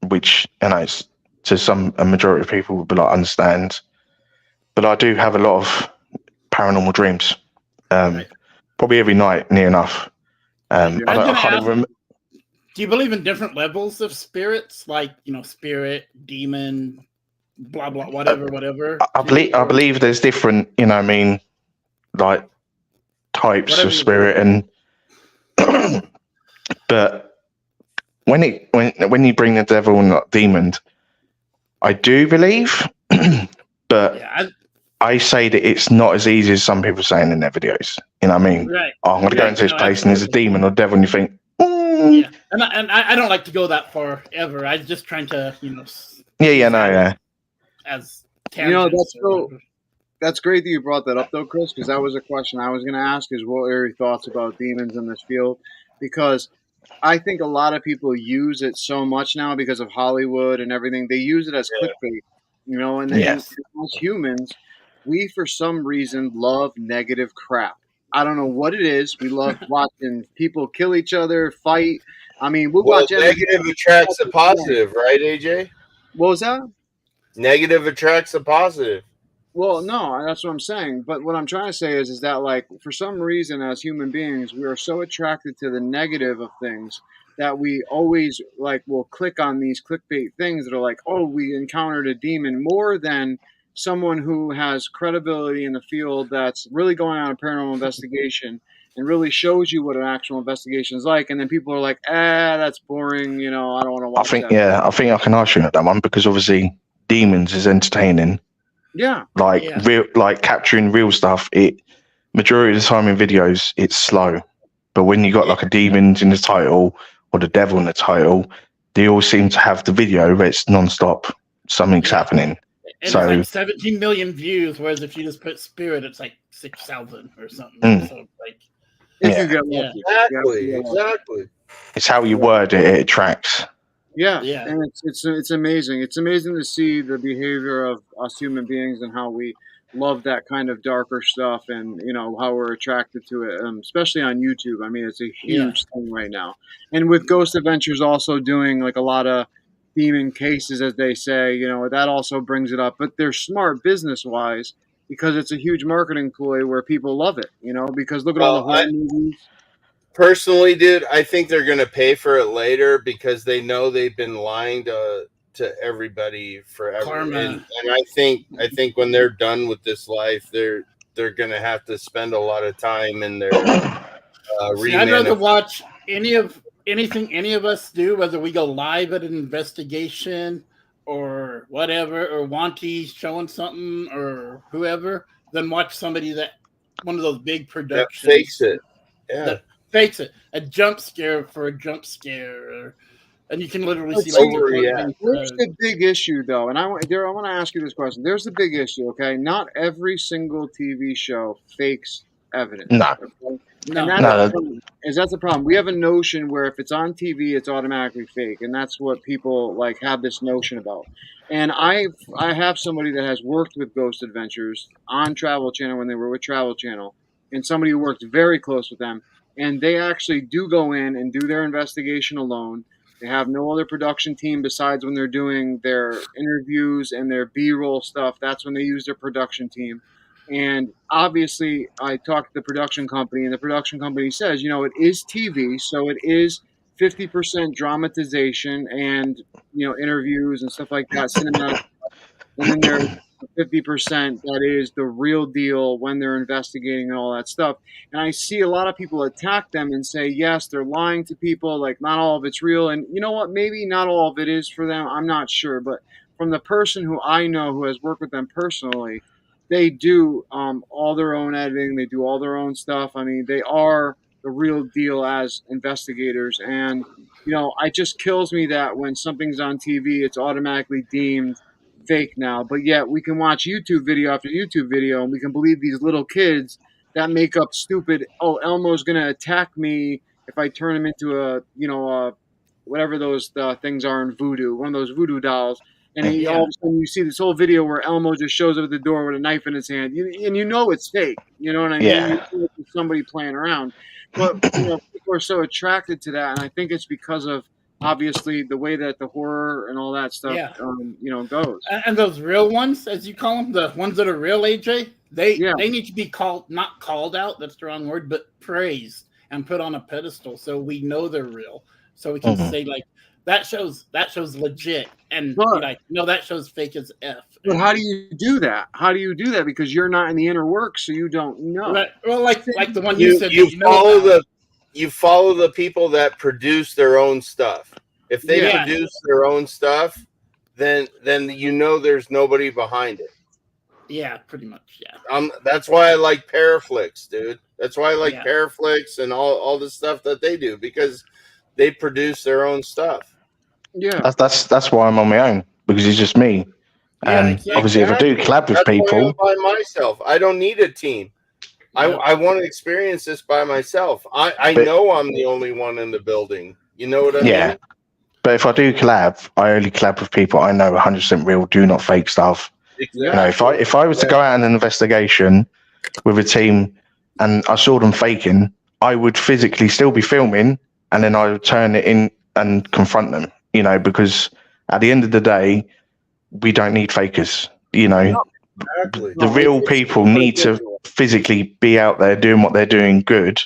which to a majority of people would be like understand, but I do have a lot of paranormal dreams, probably every night near enough. I can't remember. Do you believe in different levels of spirits, like spirit, demon, blah blah, whatever? I believe there's different, like types of spirit, and but when you bring the devil and demons, I do believe, but I say that it's not as easy as some people are saying in their videos. You know what I mean? Right. Oh, I'm going to go into this place and there's a demon or devil, and you think. Yeah, and I don't like to go that far ever. I'm just trying to, As that's great that you brought that up, though, Chris, because that was a question I was going to ask: is what are your thoughts about demons in this field? Because I think a lot of people use it so much now because of Hollywood and everything. They use it as clickbait, and as humans, we for some reason love negative crap. I don't know what it is. We love watching people kill each other, fight. I mean, we'll watch negative attracts a positive, right, AJ? What was that? Negative attracts a positive. Well, no, that's what I'm saying. But what I'm trying to say is that, like, for some reason, as human beings, we are so attracted to the negative of things that we always, will click on these clickbait things that are like, oh, we encountered a demon, more than someone who has credibility in the field that's really going on a paranormal investigation and really shows you what an actual investigation is like. And then people are like, that's boring. I don't want to watch that. I think I can argue at that one, because obviously demons is entertaining. Yeah. Real, capturing real stuff. Majority of the time in videos, it's slow. But when you got like a demon in the title or the devil in the title, they all seem to have the video where it's non-stop. Something's happening. And it's like 17 million views, whereas if you just put spirit, it's like 6,000 or something. So exactly. It's how you word it attracts. Yeah. And it's amazing. It's amazing to see the behavior of us human beings and how we love that kind of darker stuff, and how we're attracted to it, especially on YouTube. I mean, it's a huge thing right now. And with Ghost Adventures also doing like a lot of demon cases, as they say, that also brings it up. But they're smart business-wise, because it's a huge marketing ploy where people love it, because look at all the horror movies. Personally, dude, I think they're going to pay for it later because they know they've been lying to everybody forever. And I think when they're done with this life, they're going to have to spend a lot of time in their I'd rather watch anything any of us do, whether we go live at an investigation or whatever, or Wanty showing something or whoever, than watch somebody that one of those big productions that fakes it. That fakes it. A jump scare for a jump scare, and you can literally see. There's the big issue, though, and I want to ask you this question. There's the big issue, okay? Not every single TV show fakes evidence. No. Okay? That's the problem. We have a notion where if it's on TV, it's automatically fake, and that's what people have this notion about. And I have somebody that has worked with Ghost Adventures on Travel Channel when they were with Travel Channel, and somebody who worked very close with them, and they actually do go in and do their investigation alone. They have no other production team besides when they're doing their interviews and their B-roll stuff. That's when they use their production team. And obviously, I talked to the production company, and the production company says, it is TV, so it is 50% dramatization and, interviews and stuff like that, cinematic. And then 50% that is the real deal when they're investigating and all that stuff. And I see a lot of people attack them and say, yes, they're lying to people, like not all of it's real. And you know what? Maybe not all of it is for them. I'm not sure. But from the person who I know who has worked with them personally, they do all their own editing. They do all their own stuff. I mean, they are the real deal as investigators. And, you know, it just kills me that when something's on TV, it's automatically deemed fake now. But yet we can watch YouTube video after YouTube video and we can believe these little kids that make up stupid, oh, Elmo's going to attack me if I turn him into whatever those things are in voodoo, one of those voodoo dolls. And all of a sudden you see this whole video where Elmo just shows up at the door with a knife in his hand. And you know it's fake. You know what I mean? Yeah. You know it's somebody playing around. But people are so attracted to that. And I think it's because of, obviously, the way that the horror and all that stuff, goes. And those real ones, as you call them, the ones that are real, AJ, they need to be not called out, that's the wrong word, but praised and put on a pedestal so we know they're real. So we can say, like, that shows legit, and no, that shows fake as F. But how do you do that? How do you do that? Because you're not in the inner works, so you don't know. Right. Well, like the one you said. You follow the people that produce their own stuff. If they produce their own stuff, then you know there's nobody behind it. Yeah, pretty much. Yeah. That's why I like Paraflix, dude. That's why I like Paraflix and all the stuff that they do, because they produce their own stuff. Yeah, that's why I'm on my own, because it's just me. And obviously, if I do collab with people, I'm by myself. I don't need a team. I want to experience this by myself. I know I'm the only one in the building. You know what I mean? Yeah. But if I do collab, I only collab with people I know 100% real, do not fake stuff. Exactly. You know, if I was to go out on an investigation with a team and I saw them faking, I would physically still be filming, and then I would turn it in and confront them. You know, because at the end of the day, we don't need fakers. You know, the real people need to physically be out there doing what they're doing good,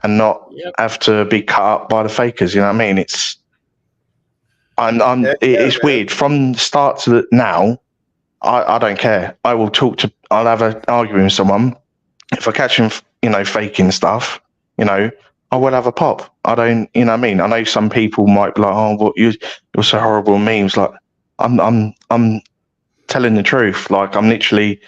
and not have to be cut up by the fakers. You know what I mean? It's weird from the start to now. I don't care. I'll have an argument with someone. If I catch him, faking stuff, I will have a pop. I don't, you know what I mean? I know some people might be like, oh, what you're so horrible memes. Like, I'm telling the truth. Like, I'm literally,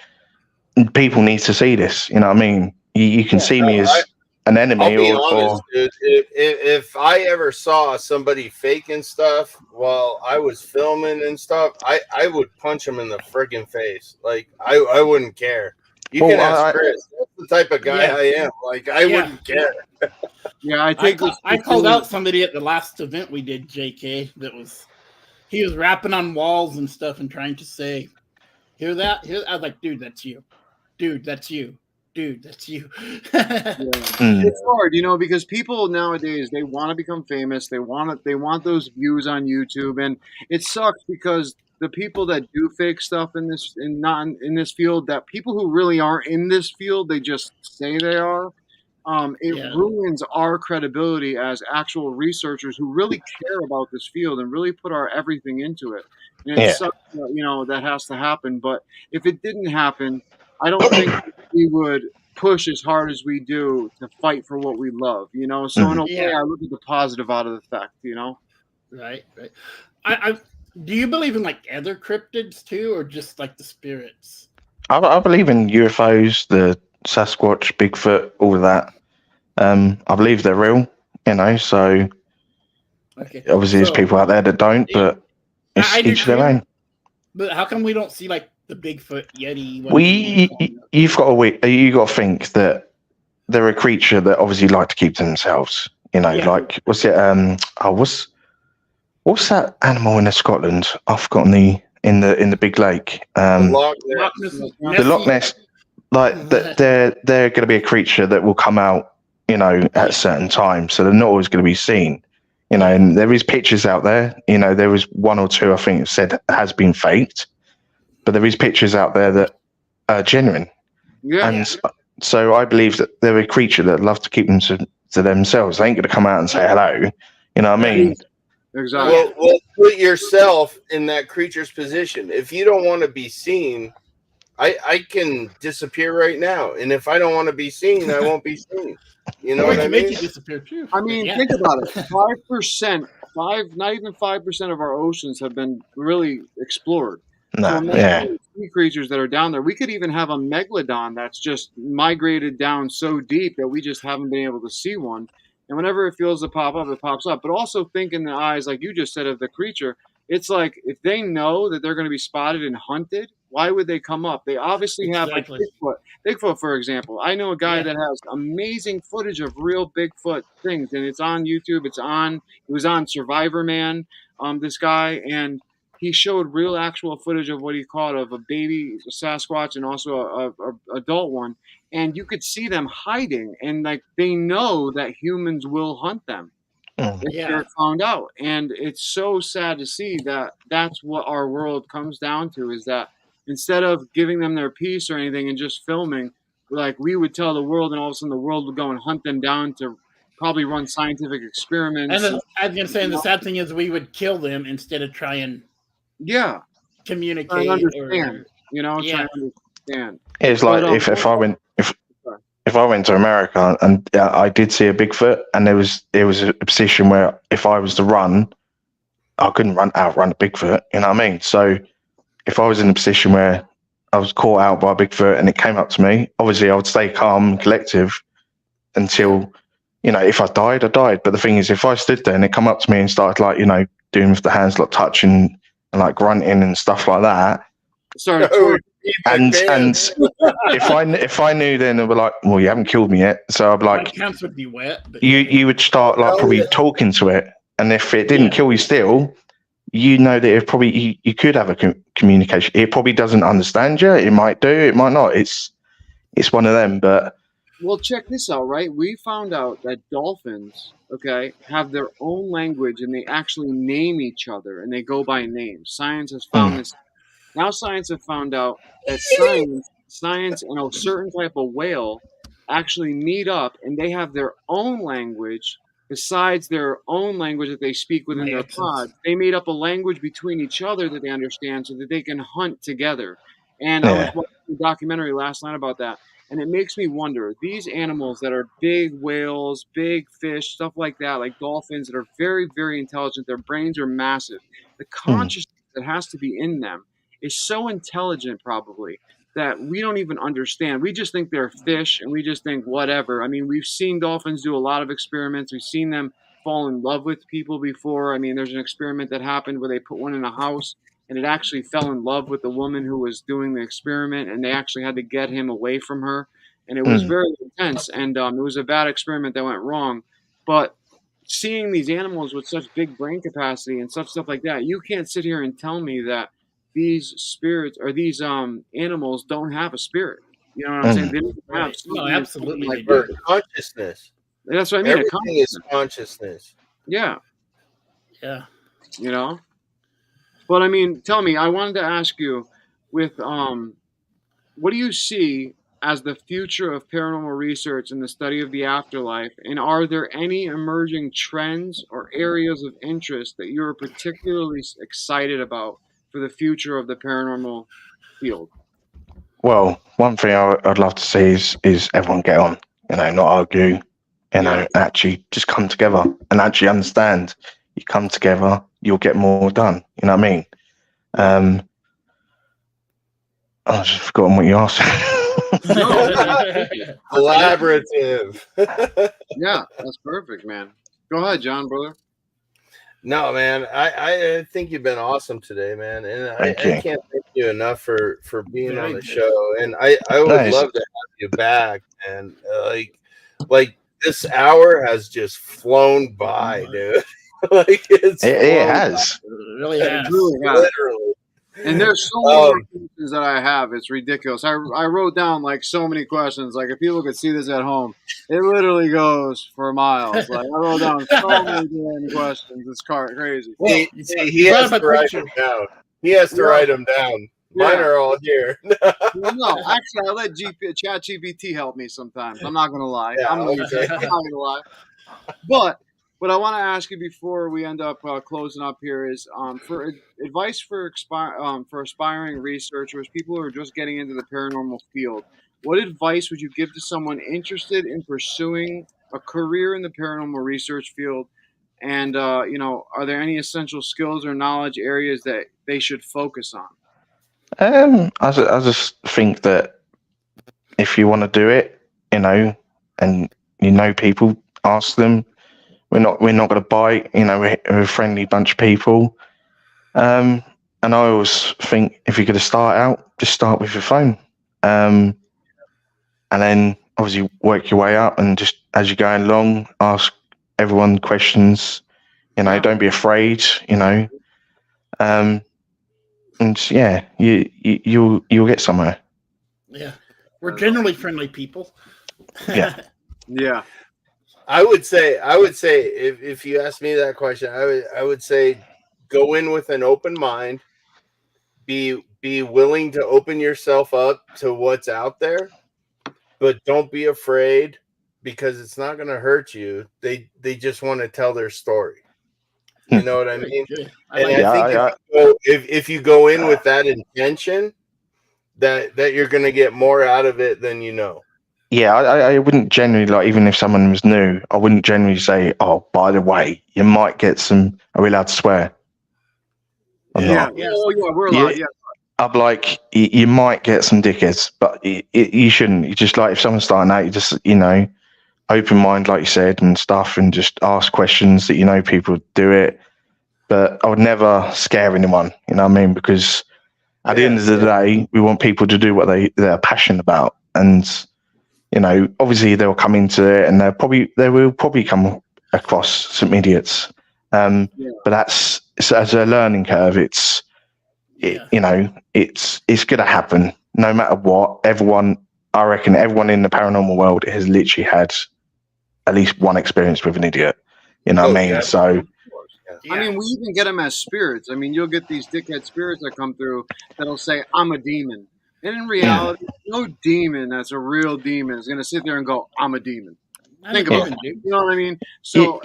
people need to see this. You know what I mean? You can see me as an enemy. I'll be honest, dude. If I ever saw somebody faking stuff while I was filming and stuff, I would punch them in the friggin' face. Like, I wouldn't care. You can ask Chris. That's the type of guy I am. Like, I wouldn't care. Yeah, I think I called out somebody at the last event we did, JK, he was rapping on walls and stuff and trying to say, hear that? I was like, dude, that's you. Dude, that's you. Dude, that's you. It's hard, because people nowadays, they want to become famous. They want those views on YouTube, and it sucks because the people that do fake stuff in this field, that people who really aren't in this field, they just say they are. It ruins our credibility as actual researchers who really care about this field and really put our everything into it. And it sucks, that has to happen. But if it didn't happen, I don't think we would push as hard as we do to fight for what we love, So in a way, I look at the positive out of the fact, Right. I do you believe in like other cryptids too, or just like the spirits? I believe in UFOs, the Sasquatch, Bigfoot, all of that. I believe they're real, so obviously there's people out there that don't, but it's each their own. But how come we don't see like the Bigfoot, Yeti? You've got to think that they're a creature that obviously like to keep to themselves. Like what's it? What's that animal in Scotland? I've forgotten in the big lake. The Loch Ness. Like they're going to be a creature that will come out, at a certain time, so they're not always going to be seen. And there is pictures out there. There was one or two I think it said has been faked, but there is pictures out there that are genuine. Yeah. And so I believe that they're a creature that love to keep them to themselves. They ain't going to come out and say hello. You know what I mean? Exactly. Well, put yourself in that creature's position. If you don't want to be seen, I can disappear right now, and if I don't want to be seen, I won't be seen. You know what I Make mean? you disappear too. I mean, Yeah. think about it. 5%, not even 5% of our oceans have been really explored. So No, imagine yeah. the sea creatures that are down there. We could even have a megalodon that's just migrated down so deep that we just haven't been able to see one. And whenever it feels to pop up, it pops up. But also think in the eyes, like you just said, of the creature. It's like if they know that they're going to be spotted and hunted, why would they come up? They obviously have like Exactly. Bigfoot. Bigfoot, for example. I know a guy that has amazing footage of real Bigfoot things, and it's on YouTube. It was on Survivor Man, this guy, and he showed real actual footage of what he caught of a baby Sasquatch and also a adult one. And you could see them hiding, and like they know that humans will hunt them if they're found out. And it's so sad to see that that's what our world comes down to, is that instead of giving them their peace or anything and just filming, like we would tell the world, and all of a sudden the world would go and hunt them down to probably run scientific experiments. And I was gonna say, the sad thing is we would kill them instead of try and communicate. Try and understand, Yeah. try and understand. It's like But, if I went to America and I did see a Bigfoot, and there was a position where if I was to run, I couldn't outrun a Bigfoot. You know what I mean? So if I was in a position where I was caught out by a Bigfoot and it came up to me, obviously I would stay calm and collective until, if I died, I died. But the thing is, if I stood there and it come up to me and started like, doing with the hands, like touching and like grunting and stuff like that, and if I knew, then they were like, well, you haven't killed me yet, so I'd be like, my hands would be wet. But you would start like probably talking to it, and if it didn't kill you still, that it probably you could have a communication. It probably doesn't understand you. It might do, it might not. It's one of them. But well, check this out, right? We found out that dolphins, have their own language, and they actually name each other, and they go by names. Science has found this. Now science have found out that science and a certain type of whale actually meet up, and they have their own language besides their own language that they speak within their pod. They made up a language between each other that they understand so that they can hunt together. And I was watching a documentary last night about that, and it makes me wonder, these animals that are big whales, big fish, stuff like that, like dolphins that are very, very intelligent, their brains are massive. The consciousness that has to be in them is so intelligent probably that we don't even understand. We just think they're fish, and we just think whatever. I mean, we've seen dolphins do a lot of experiments. We've seen them fall in love with people before. I mean, there's an experiment that happened where they put one in a house, and it actually fell in love with the woman who was doing the experiment, and they actually had to get him away from her. And it was very intense, and it was a bad experiment that went wrong. But seeing these animals with such big brain capacity and stuff like that, you can't sit here and tell me that these spirits or these animals don't have a spirit. You know what I'm saying? They don't have absolutely like consciousness. That's what I mean. Everything is consciousness. Yeah. Yeah. But I mean, tell me, I wanted to ask you with what do you see as the future of paranormal research and the study of the afterlife? And are there any emerging trends or areas of interest that you're particularly excited about for the future of the paranormal field? Well, one thing I'd love to see is everyone get on, not argue, actually just come together and actually understand. You come together, you'll get more done. You know what I mean? I've just forgotten what you asked. Collaborative. Yeah, that's perfect, man. Go ahead, John, brother. No, man, I think you've been awesome today, man, and I can't thank you enough for being on the show. And I would love to have you back, and like this hour has just flown by, dude. Like it has. It really has. Literally. And there's so many more questions that I have. It's ridiculous. I wrote down like so many questions. Like if people could see this at home, it literally goes for miles. Like I wrote down so many questions. It's crazy. Well, he has to write them down. He has to write them down. Mine are all here. Well, no, actually, I let ChatGPT help me sometimes. I'm not gonna lie. Yeah, I'm not gonna lie. But What I want to ask you before we end up closing up here is for advice for aspiring researchers, people who are just getting into the paranormal field. What advice would you give to someone interested in pursuing a career in the paranormal research field? And are there any essential skills or knowledge areas that they should focus on? I just think that if you want to do it, and people, ask them. We're not going to bite. We're a friendly bunch of people. And I always think if you're going to start out, just start with your phone. And then obviously work your way up, and just as you're going along, ask everyone questions. Don't be afraid. And yeah, you'll get somewhere. Yeah, we're generally friendly people. Yeah. Yeah. I would say if you ask me that question, I would say go in with an open mind, be willing to open yourself up to what's out there, but don't be afraid, because it's not going to hurt you. They just want to tell their story. You know what I mean? I think if you go in with that intention, that you're going to get more out of it than you know. Yeah, I wouldn't generally, even if someone was new, I wouldn't generally say, oh, by the way, you might get some, are we allowed to swear? Yeah, we're allowed, yeah. I'm like, you might get some dickheads, but you shouldn't. You just, if someone's starting out, you just, open mind, like you said, and stuff, and just ask questions that people do it. But I would never scare anyone, you know what I mean? Because at the end of the day, we want people to do what they're passionate about. And obviously they'll come into it, and they will probably come across some idiots. But that's as a learning curve. It's going to happen no matter what. I reckon everyone in the paranormal world has literally had at least one experience with an idiot. You know what I mean? Yeah. So. I mean, we even get them as spirits. I mean, you'll get these dickhead spirits that come through that'll say, I'm a demon. And in reality, no demon that's a real demon is going to sit there and go, I'm a demon. Think about it. You know what I mean? So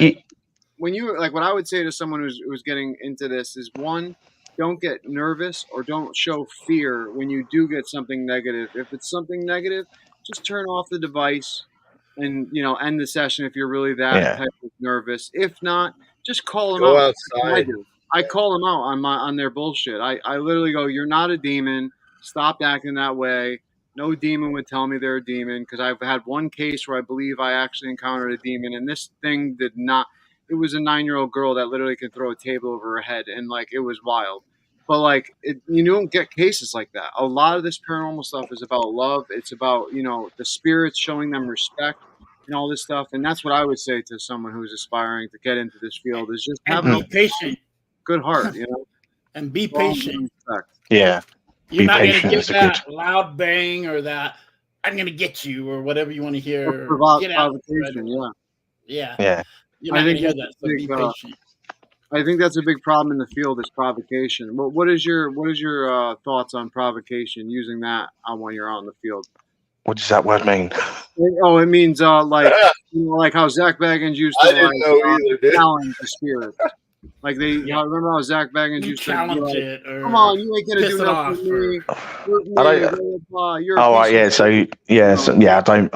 when you, what I would say to someone who's getting into this is, one, don't get nervous or don't show fear when you do get something negative. If it's something negative, just turn off the device and, end the session if you're really that type of nervous. If not, just call them out. Outside. I call them out on their bullshit. I literally go, you're not a demon. Stop acting that way. No demon would tell me they're a demon, because I've had one case where I believe I actually encountered a demon, and this thing did not. It was a 9-year-old girl that literally could throw a table over her head, and it was wild. But you don't get cases like that. A lot of this paranormal stuff is about love. It's about the spirits, showing them respect and all this stuff. And that's what I would say to someone who's aspiring to get into this field, is just have a patient, good heart, and be patient. Yeah. You're not going to get that loud bang or that I'm going to get you or whatever you want to hear. Get out. Yeah. You're not going to hear that. So be patient. I think that's a big problem in the field, is provocation. What is your thoughts on provocation, using that when you're out in the field? What does that word mean? Oh, it means like how Zach Baggins used to challenge the spirit. Remember how Zach Baggins used to challenge it? Come on, you ain't gonna do nothing to me. I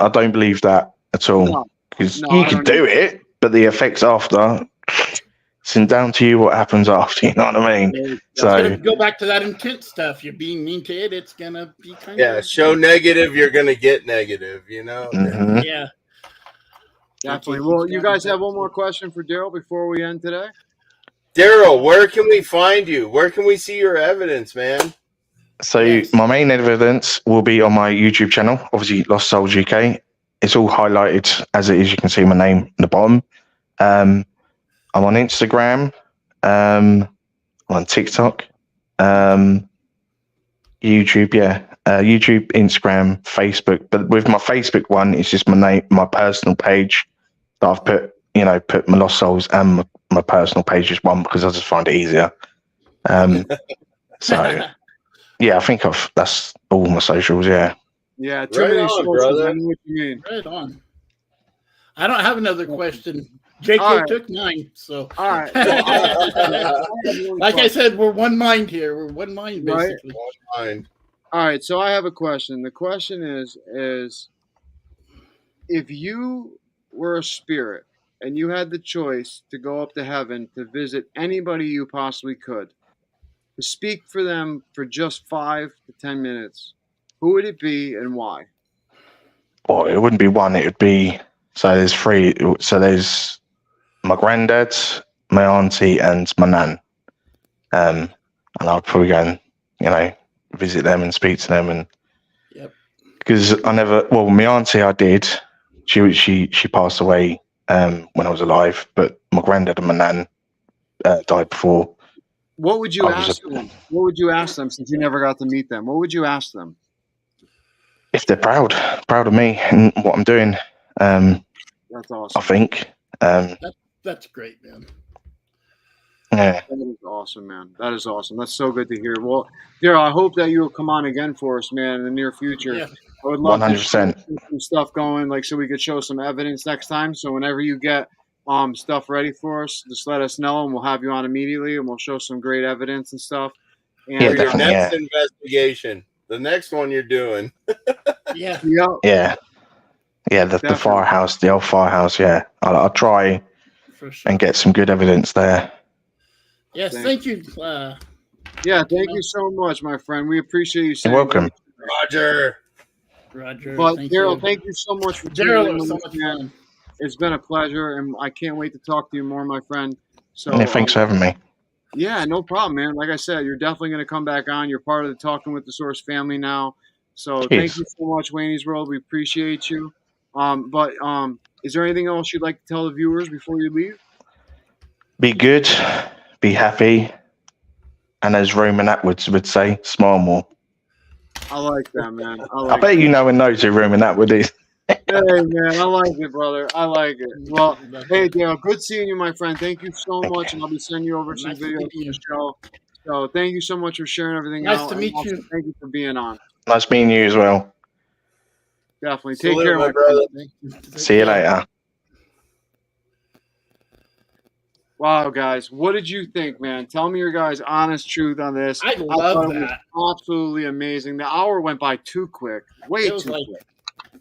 don't believe that at all. Because you can do it, but the effects after. It's down to you what happens after, you know what I mean? So go back to that intent stuff. You're being mean to it, it's gonna be kind of show negative, you're gonna get negative, Mm-hmm. Yeah. Definitely. Well, you guys have one more question for Daryl before we end today? Daryl, where can we find you? Where can we see your evidence, man? So my main evidence will be on my YouTube channel, obviously Lost Souls UK. It's all highlighted as it is. You can see my name at the bottom. I'm on Instagram, I'm on TikTok, YouTube, YouTube, Instagram, Facebook. But with my Facebook one, it's just my name, my personal page that I've put my Lost Souls and my personal page as one, because I just find it easier. So yeah, I think that's all my socials. Yeah. Yeah. Too many socials. brother. I know what you mean. Right on. I don't have another question. JK took mine, so. All right. Like I said, we're one mind here. We're one mind, basically. One mind. All right, so I have a question. The question is if you were a spirit and you had the choice to go up to heaven to visit anybody you possibly could, to speak for them for just 5 to 10 minutes, who would it be and why? Well, it wouldn't be one. It would be, so there's 3. So there's my granddad, my auntie, and my nan. And I'd probably go and, visit them and speak to them. And because I never, my auntie I did. She passed away when I was alive, but my granddad and my nan died before. What would you ask them? What would you ask them since you never got to meet them? What would you ask them? If they're proud of me and what I'm doing. That's awesome. I think. That's great, man. Yeah. That is awesome, man. That is awesome. That's so good to hear. Well, Daryl, I hope that you will come on again for us, man, in the near future. Yeah. I would love 100%. to get some stuff going, like so we could show some evidence next time. So whenever you get stuff ready for us, just let us know and we'll have you on immediately and we'll show some great evidence and stuff. And Yeah, For your definitely, next investigation, the next one you're doing. Yeah. Yeah. Yeah, the firehouse, the old firehouse, yeah. I'll try For sure. and get some good evidence there. Yes, thank you. Yeah, thank you so much, my friend. We appreciate you. You're welcome. Roger. But Daryl, thank you so much for Daryl, tuning in it was so with much us, man. fun. It's been a pleasure, and I can't wait to talk to you more, my friend. So Yeah, thanks for having me. Yeah, no problem, man. Like I said, you're definitely going to come back on. You're part of the Talking with the Source family now. So thank you so much, Wayne's World. We appreciate you. But is there anything else you'd like to tell the viewers before you leave? Be good, be happy, and as Roman Atwood would say, smile more. I like that, man. I bet you know and knows who Roman Atwood is. Hey, man, I like it, brother. I like it. Well, hey, Dale, good seeing you, my friend. Thank you so much, and I'll be sending you over some videos from the show. So thank you so much for sharing everything out. Nice to meet you. Thank you for being on. Nice meeting you as well. Definitely. Take care, my brother. friend. See you later. Wow, guys, what did you think, man? Tell me your guys' honest truth on this. I love thought it that. was absolutely amazing. The hour went by too quick. Way It was too like quick.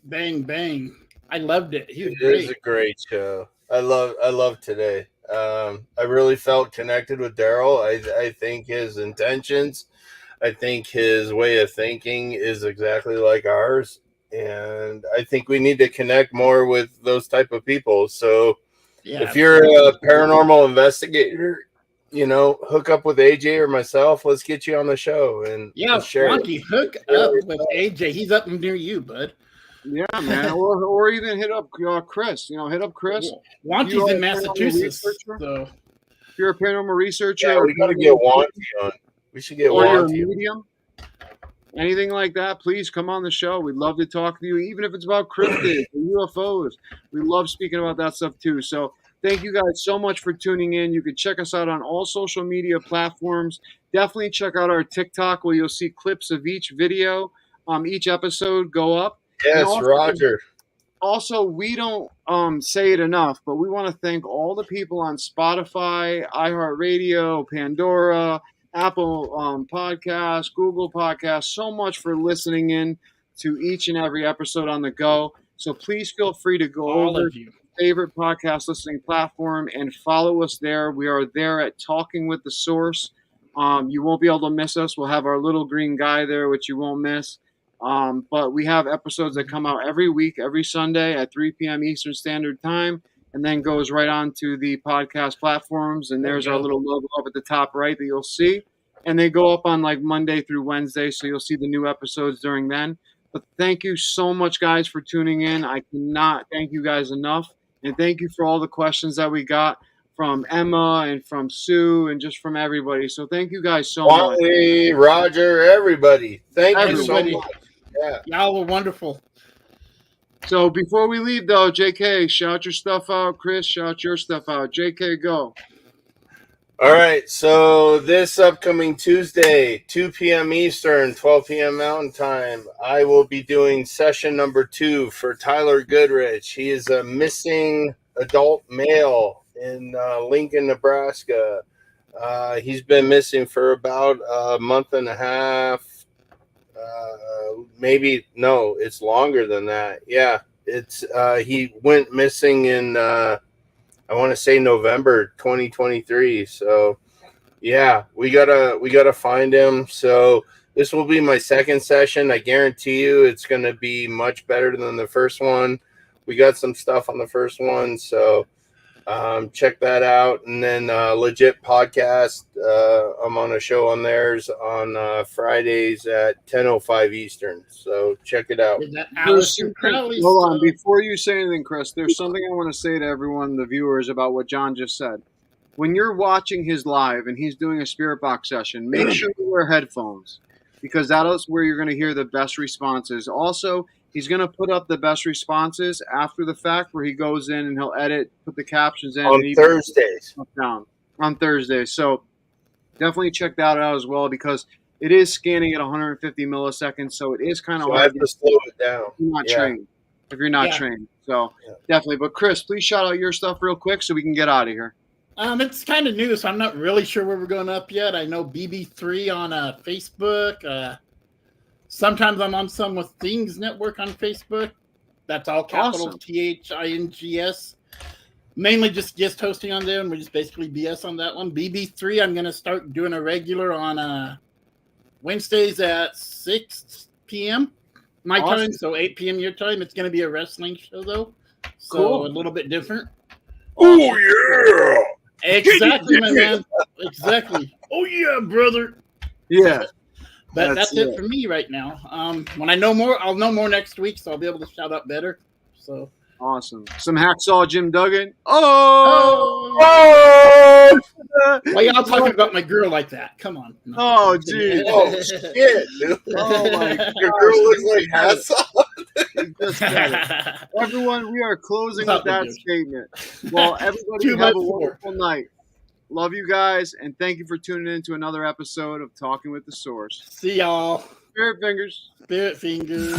bang, bang. I loved it. He was It is great. a great show. I love today. I really felt connected with Daryl. I think his intentions, I think his way of thinking is exactly like ours. And I think we need to connect more with those type of people. So Yeah, if you're a paranormal investigator, hook up with AJ or myself. Let's get you on the show and yeah, share it. Monty, hook up with AJ. He's up near you, bud. Yeah, man. or even hit up Chris. Hit up Chris. Wanty's You are in a paranormal Massachusetts. researcher? So If you're a paranormal researcher, Yeah, or we got to get Wanty on. We should get or you're a Wanty. medium, anything like that, please come on the show. We'd love to talk to you, even if it's about cryptids and UFOs. We love speaking about that stuff too. So thank you guys so much for tuning in. You can check us out on all social media platforms. Definitely check out our TikTok where you'll see clips of each video, each episode go up. Yes, also, Roger. Also, we don't say it enough, but we want to thank all the people on Spotify, iHeartRadio, Pandora, Apple Podcasts, Google Podcasts, so much for listening in to each and every episode on the go. So please feel free to go all over of you. to your favorite podcast listening platform and follow us there. We are there at Talking with the Source. You won't be able to miss us. We'll have our little green guy there, which you won't miss. But we have episodes that come out every week, every Sunday at 3 p.m. Eastern Standard Time, and then goes right on to the podcast platforms. And there's our little logo up at the top right that you'll see. And they go up on like Monday through Wednesday, so you'll see the new episodes during then. But thank you so much, guys, for tuning in. I cannot thank you guys enough. And thank you for all the questions that we got from Emma and from Sue and just from everybody. So thank you guys so much. Wanty, Roger, everybody. Thank you Everybody. so much. Yeah. Y'all were wonderful. So before we leave, though, JK, shout your stuff out. Chris, shout your stuff out. JK, go. All right, so this upcoming Tuesday, 2 p.m. Eastern, 12 p.m. Mountain Time, I will be doing session number 2 for Tyler Goodrich. He is a missing adult male in Lincoln, Nebraska. He's been missing for about a month and a half. Maybe, no, it's longer than that. Yeah, it's he went missing in I want to say November 2023. So yeah, we gotta find him. So this will be my second session. I guarantee you it's gonna be much better than the first one. We got some stuff on the first one, so check that out. And then Legit Podcast, I'm on a show on theirs on Fridays at 10:05 Eastern. So check it out. Hold on, before you say anything, Chris, there's something I want to say to everyone, the viewers, about what John just said. When you're watching his live and he's doing a spirit box session, make sure you wear headphones, because that is where you're going to hear the best responses. Also, he's going to put up the best responses after the fact, where he goes in and he'll edit, put the captions in. On Thursdays. On Thursdays. So definitely check that out as well, because it is scanning at 150 milliseconds, so it is kind of hard. I have to slow it down. If you're not trained. If you're not trained. So definitely. But Chris, please shout out your stuff real quick so we can get out of here. It's kind of new, so I'm not really sure where we're going up yet. I know BB3 on Facebook. Sometimes I'm on some with Things Network on Facebook. That's all capital awesome. THINGS. Mainly just guest hosting on there, and we just basically BS on that one. BB3, I'm going to start doing a regular on Wednesdays at 6 p.m. my time, so 8 p.m. your time. It's going to be a wrestling show, though, so a little bit different. Oh, yeah! Exactly, my man. Exactly. Oh, yeah, brother. Yeah. But that's it for me right now. When I know more, I'll know more next week, so I'll be able to shout out better. So awesome. Some hacksaw Jim Duggan. Why y'all talking about my girl like that? Come on. No. Oh, geez. Oh, shit, dude. Oh, my God. Your girl looks like hacksaw. Everyone, we are closing with that statement. Well, everybody have a wonderful night. Love you guys, and thank you for tuning in to another episode of Talking with the Source. See y'all. Spirit fingers. Spirit fingers.